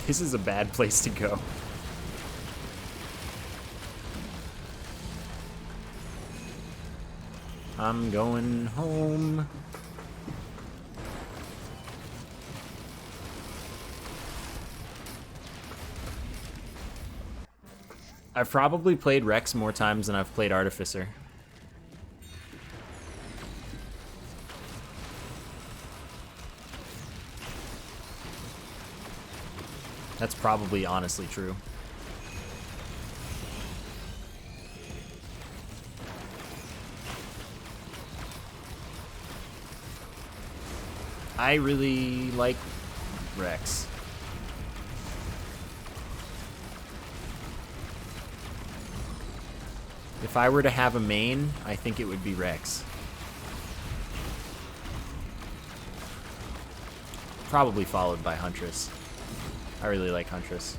This is a bad place to go. I'm going home. I've probably played Rex more times than I've played Artificer. That's probably honestly true. I really like Rex. If I were to have a main, I think it would be Rex. Probably followed by Huntress. I really like Huntress.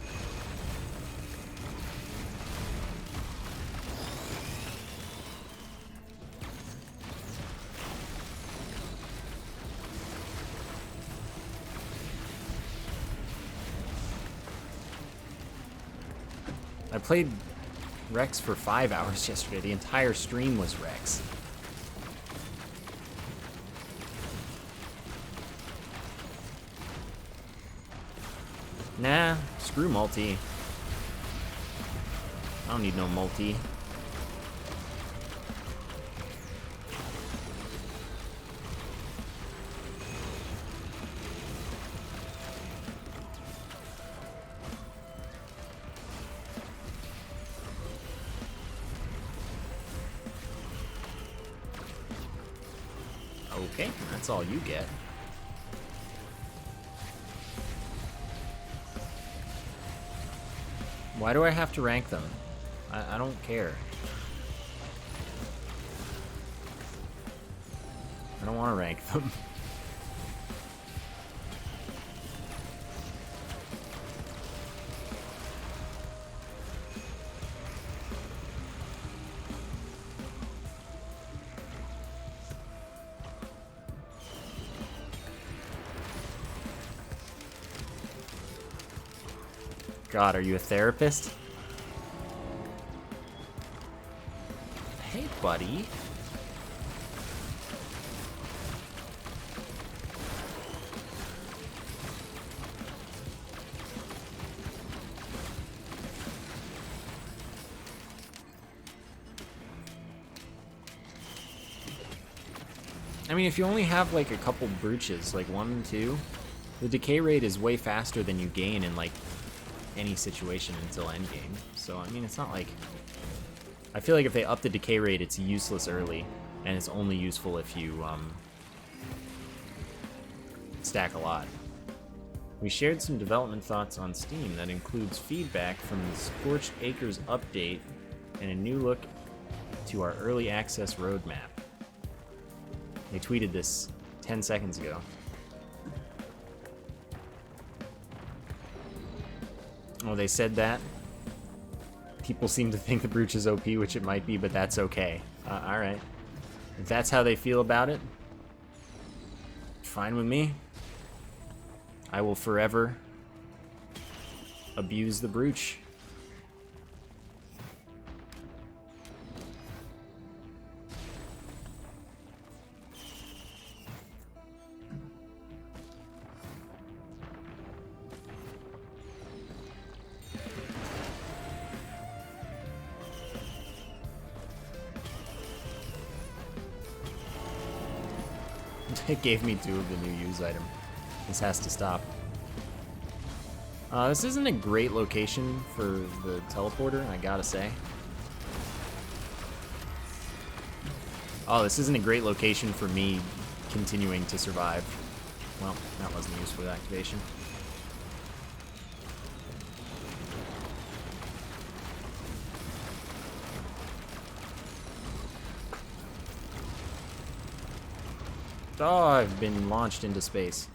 I played Rex for 5 hours yesterday. The entire stream was Rex. Nah, screw multi. I don't need no multi. Okay, that's all you get. Why do I have to rank them? I don't care. I don't want to rank them. God, are you a therapist? Hey, buddy. I mean, if you only have like a couple brooches, like 1 and 2, the decay rate is way faster than you gain in like any situation until endgame. So, I mean, it's not like... I feel like if they up the decay rate, it's useless early, and it's only useful if you stack a lot. We shared some development thoughts on Steam that includes feedback from the Scorched Acres update and a new look to our early access roadmap. They tweeted this 10 seconds ago. Oh, they said that? People seem to think the brooch is OP, which it might be, but that's okay. Alright. If that's how they feel about it, fine with me. I will forever abuse the brooch. It gave me 2 of the new use item. This has to stop. This isn't a great location for the teleporter, I gotta say. Oh, this isn't a great location for me continuing to survive. Well, that wasn't a useful activation. Oh, I've been launched into space.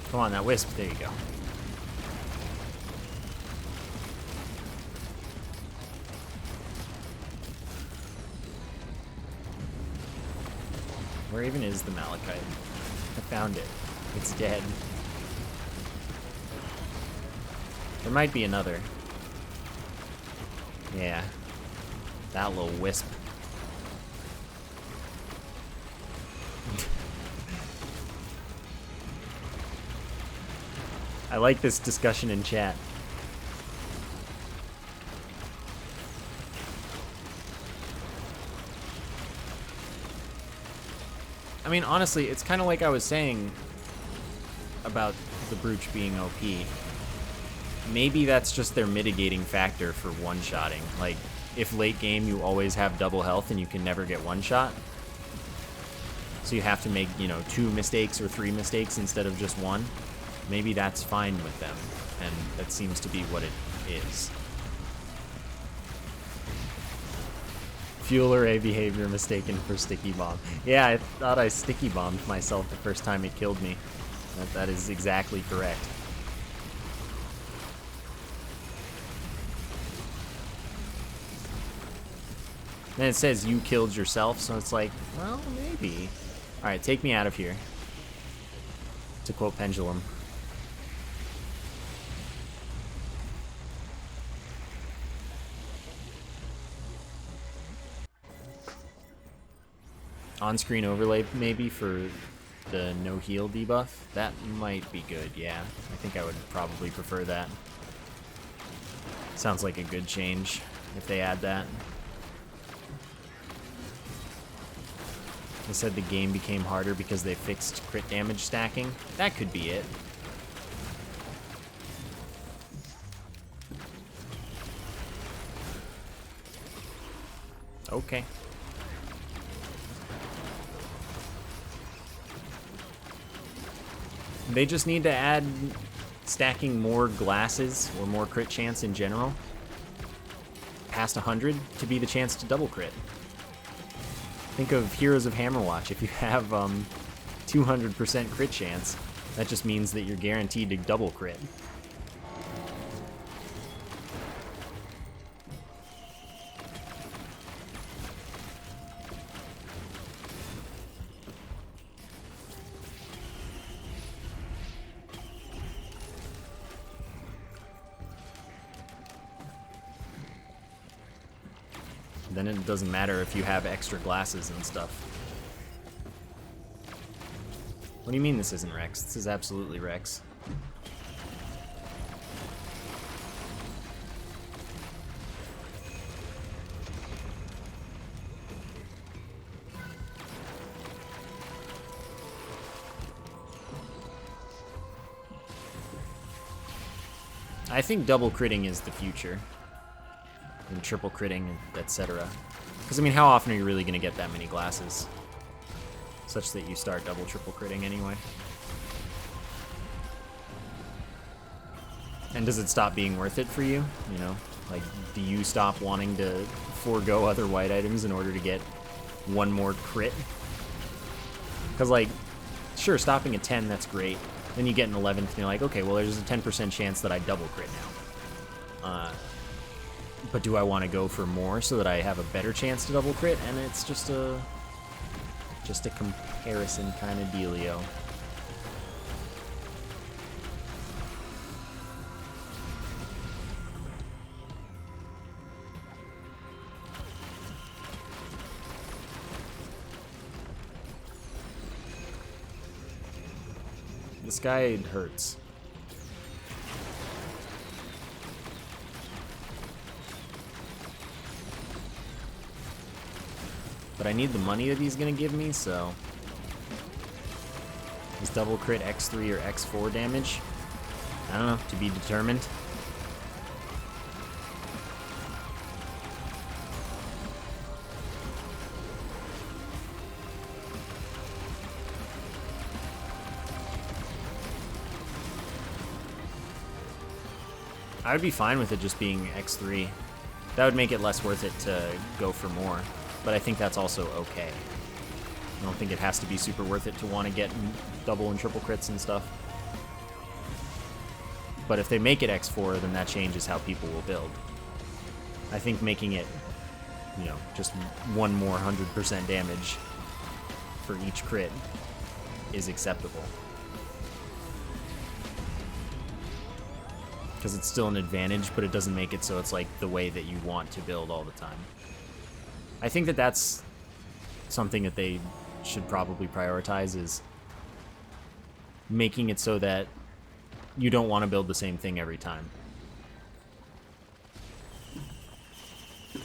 Come on, that wisp. There you go. Where even is the malachite? I found it. It's dead. There might be another. Yeah. That little wisp. I like this discussion in chat. I mean, honestly, it's kind of like I was saying about the brooch being OP. Maybe that's just their mitigating factor for one-shotting. Like, if late game you always have double health and you can never get one-shot, so you have to make, you know, 2 mistakes or 3 mistakes instead of just 1, maybe that's fine with them, and that seems to be what it is. Fuel array behavior mistaken for sticky bomb. Yeah, I thought I sticky bombed myself the first time it killed me. That is exactly correct. Then it says you killed yourself, so it's like, well, maybe. Alright, take me out of here. To quote Pendulum. On-screen overlay, maybe, for the no-heal debuff? That might be good, yeah. I think I would probably prefer that. Sounds like a good change, if they add that. They said the game became harder because they fixed crit damage stacking. That could be it. Okay. They just need to add stacking more glasses or more crit chance in general past 100 to be the chance to double crit. Think of Heroes of Hammerwatch. If you have 200% crit chance, that just means that you're guaranteed to double crit. Then it doesn't matter if you have extra glasses and stuff. What do you mean this isn't Rex? This is absolutely Rex. I think double critting is the future. And triple critting, etc. Because, I mean, how often are you really going to get that many glasses? Such that you start double, triple critting anyway. And does it stop being worth it for you? You know? Like, do you stop wanting to forego other white items in order to get one more crit? Because, like, sure, stopping at 10, that's great. Then you get an 11th, and you're like, okay, well, there's a 10% chance that I double crit now. But do I want to go for more so that I have a better chance to double crit? And it's just a comparison kind of dealio. This guy hurts. But I need the money that he's gonna give me, so Is double crit X3 or X4 damage? I don't know, to be determined. I would be fine with it just being X3. That would make it less worth it to go for more, but I think that's also okay. I don't think it has to be super worth it to want to get double and triple crits and stuff. But if they make it X4, then that changes how people will build. I think making it, you know, just one more 100% damage for each crit is acceptable. Because it's still an advantage, but it doesn't make it so it's like the way that you want to build all the time. I think that that's something that they should probably prioritize, is making it so that you don't want to build the same thing every time.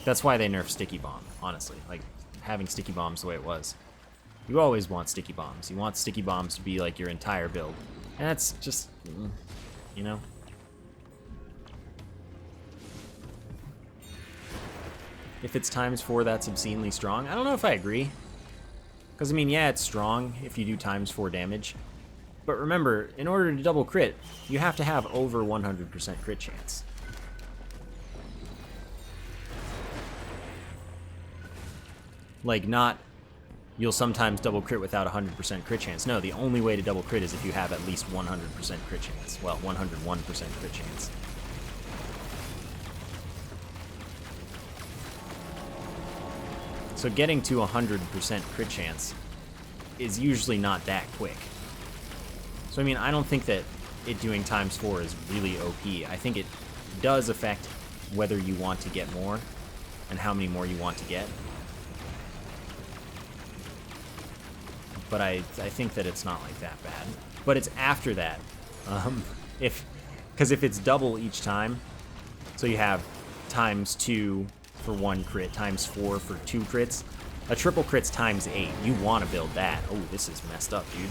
That's why they nerfed Sticky Bomb, honestly. Like, having Sticky Bombs the way it was. You always want Sticky Bombs. You want Sticky Bombs to be like your entire build. And that's just, you know? If it's ×4, that's obscenely strong. I don't know if I agree. Because, I mean, yeah, it's strong if you do ×4 damage. But remember, in order to double crit, you have to have over 100% crit chance. Like, not, you'll sometimes double crit without 100% crit chance. No, the only way to double crit is if you have at least 100% crit chance. Well, 101% crit chance. So getting to 100% crit chance is usually not that quick. So I mean, I don't think that it doing ×4 is really OP. I think it does affect whether you want to get more and how many more you want to get. But I think that it's not like that bad. But it's after that. Because if it's double each time, so you have ×2 for 1 crit, ×4 for 2 crits. A triple crit's ×8. You want to build that. Oh, this is messed up, dude.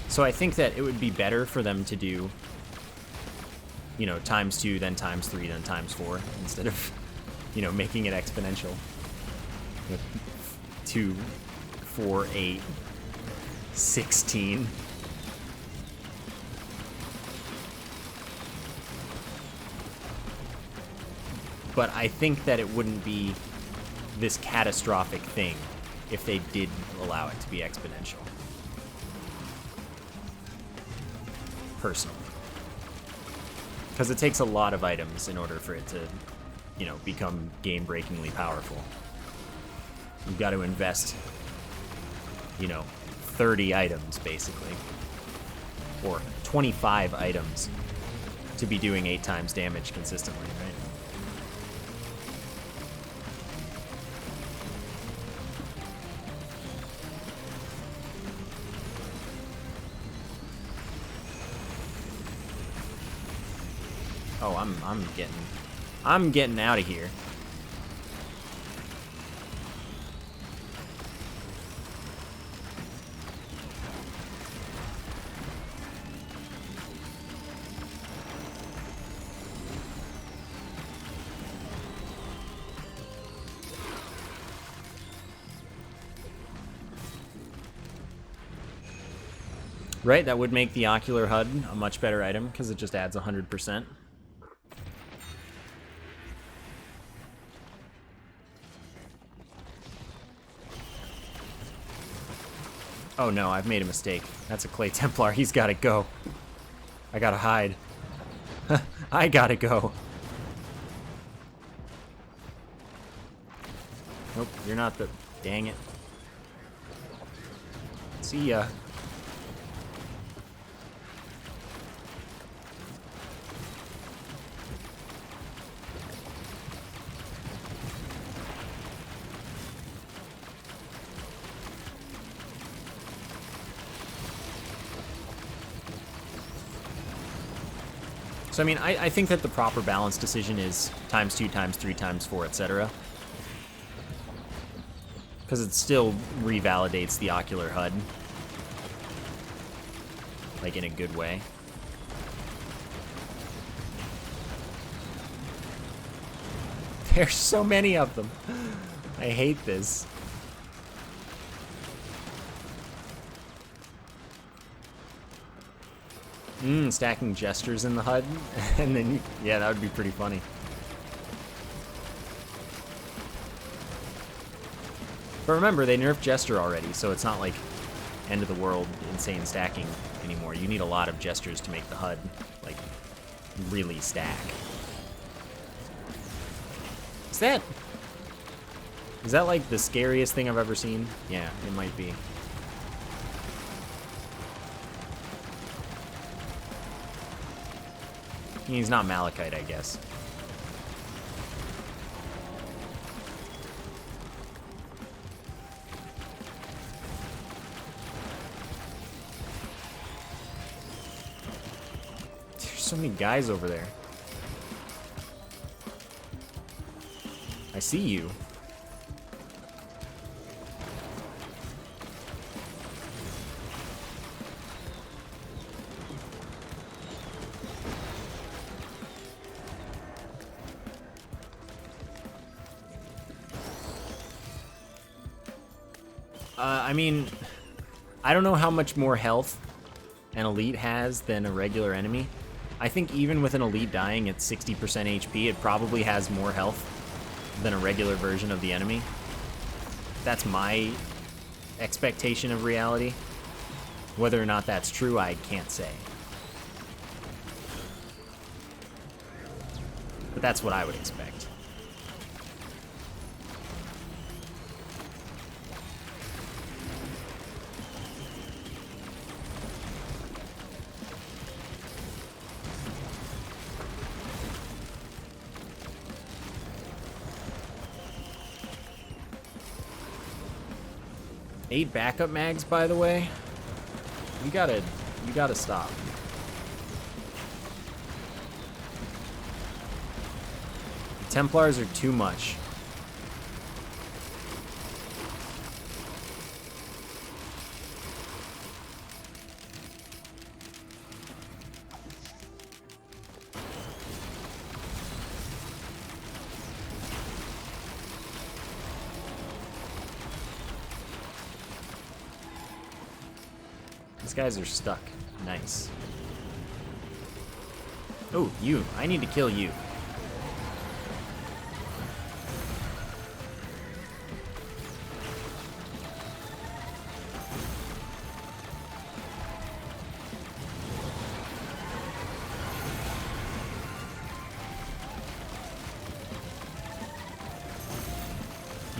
So I think that it would be better for them to do, you know, ×2, then ×3, then ×4, instead of, you know, making it exponential. 2, 4, 8, 16. But I think that it wouldn't be this catastrophic thing if they did allow it to be exponential. Personally. Because it takes a lot of items in order for it to, you know, become game-breakingly powerful. You've got to invest, you know, 30 items, basically. Or 25 items to be doing 8 times damage consistently, right? Oh, I'm getting out of here. Right, that would make the Ocular HUD a much better item, because it just adds 100%. Oh no, I've made a mistake. That's a Clay Templar, he's gotta go. I gotta hide. I gotta go. Nope, you're not the... Dang it. See ya. So I mean, I think that the proper balance decision is ×2, ×3, ×4, etc. Because it still revalidates the ocular HUD. Like, in a good way. There's so many of them. I hate this. Stacking gestures in the HUD, and then, yeah, that would be pretty funny. But remember, they nerfed gesture already, so it's not like end of the world insane stacking anymore. You need a lot of gestures to make the HUD, like, really stack. Is that like the scariest thing I've ever seen? Yeah, it might be. He's not Malachite, I guess. There's so many guys over there. I see you. I mean, I don't know how much more health an elite has than a regular enemy. I think even with an elite dying at 60% HP, it probably has more health than a regular version of the enemy. That's my expectation of reality. Whether or not that's true, I can't say. But that's what I would expect. Eight backup mags, by the way. You gotta stop. The Templars are too much. These guys are stuck. Nice. Oh, you. I need to kill you.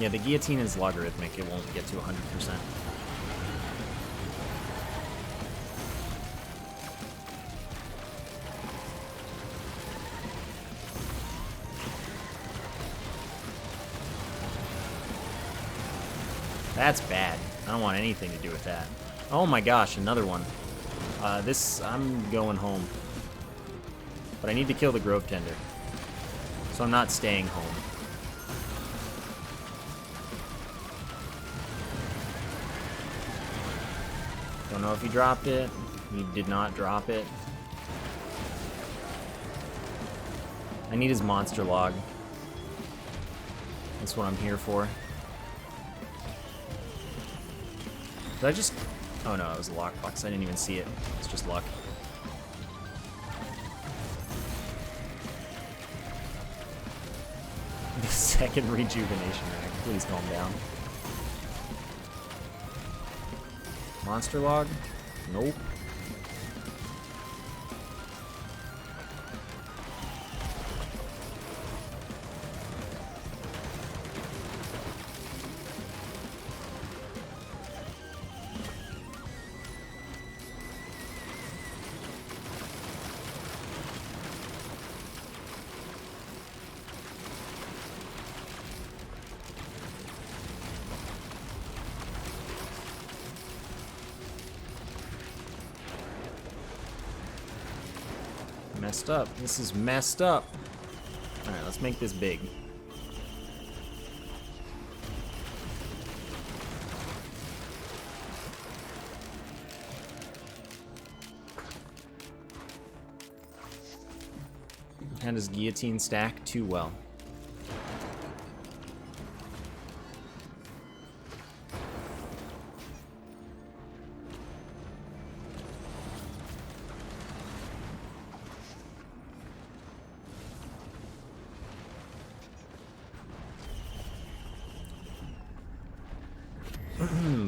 Yeah, the guillotine is logarithmic. It won't get to 100%. That's bad. I don't want anything to do with that. Oh my gosh, another one. I'm going home. But I need to kill the Grove Tender. So I'm not staying home. Don't know if he dropped it. He did not drop it. I need his monster log. That's what I'm here for. Did I just... Oh no, it was a lockbox. I didn't even see it. It's just luck. The second rejuvenation rack. Please calm down. Monster log? Nope. Messed up. This is messed up. Alright, let's make this big. How does guillotine stack? Too well.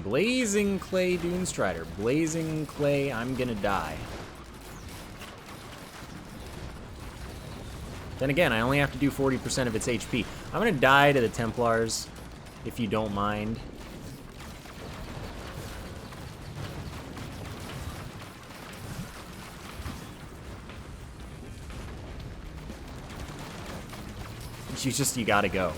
Blazing Clay Dunestrider. Blazing Clay, I'm gonna die. Then again, I only have to do 40% of its HP. I'm gonna die to the Templars, if you don't mind. You gotta go.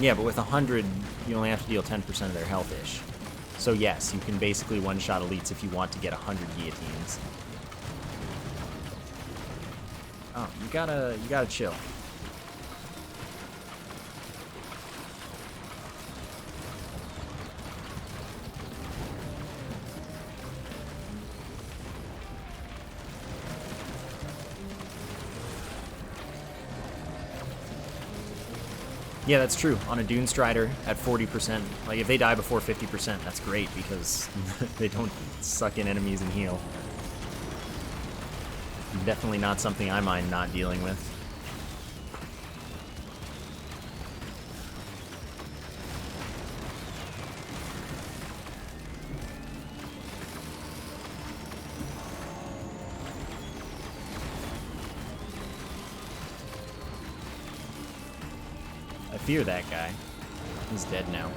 Yeah, but with 100, you only have to deal 10% of their health-ish. So yes, you can basically one-shot elites if you want to get 100 guillotines. Oh, you gotta chill. Yeah, that's true. On a Dune Strider at 40%, like if they die before 50%, that's great because they don't suck in enemies and heal. Definitely not something I mind not dealing with. I fear that guy. He's dead now.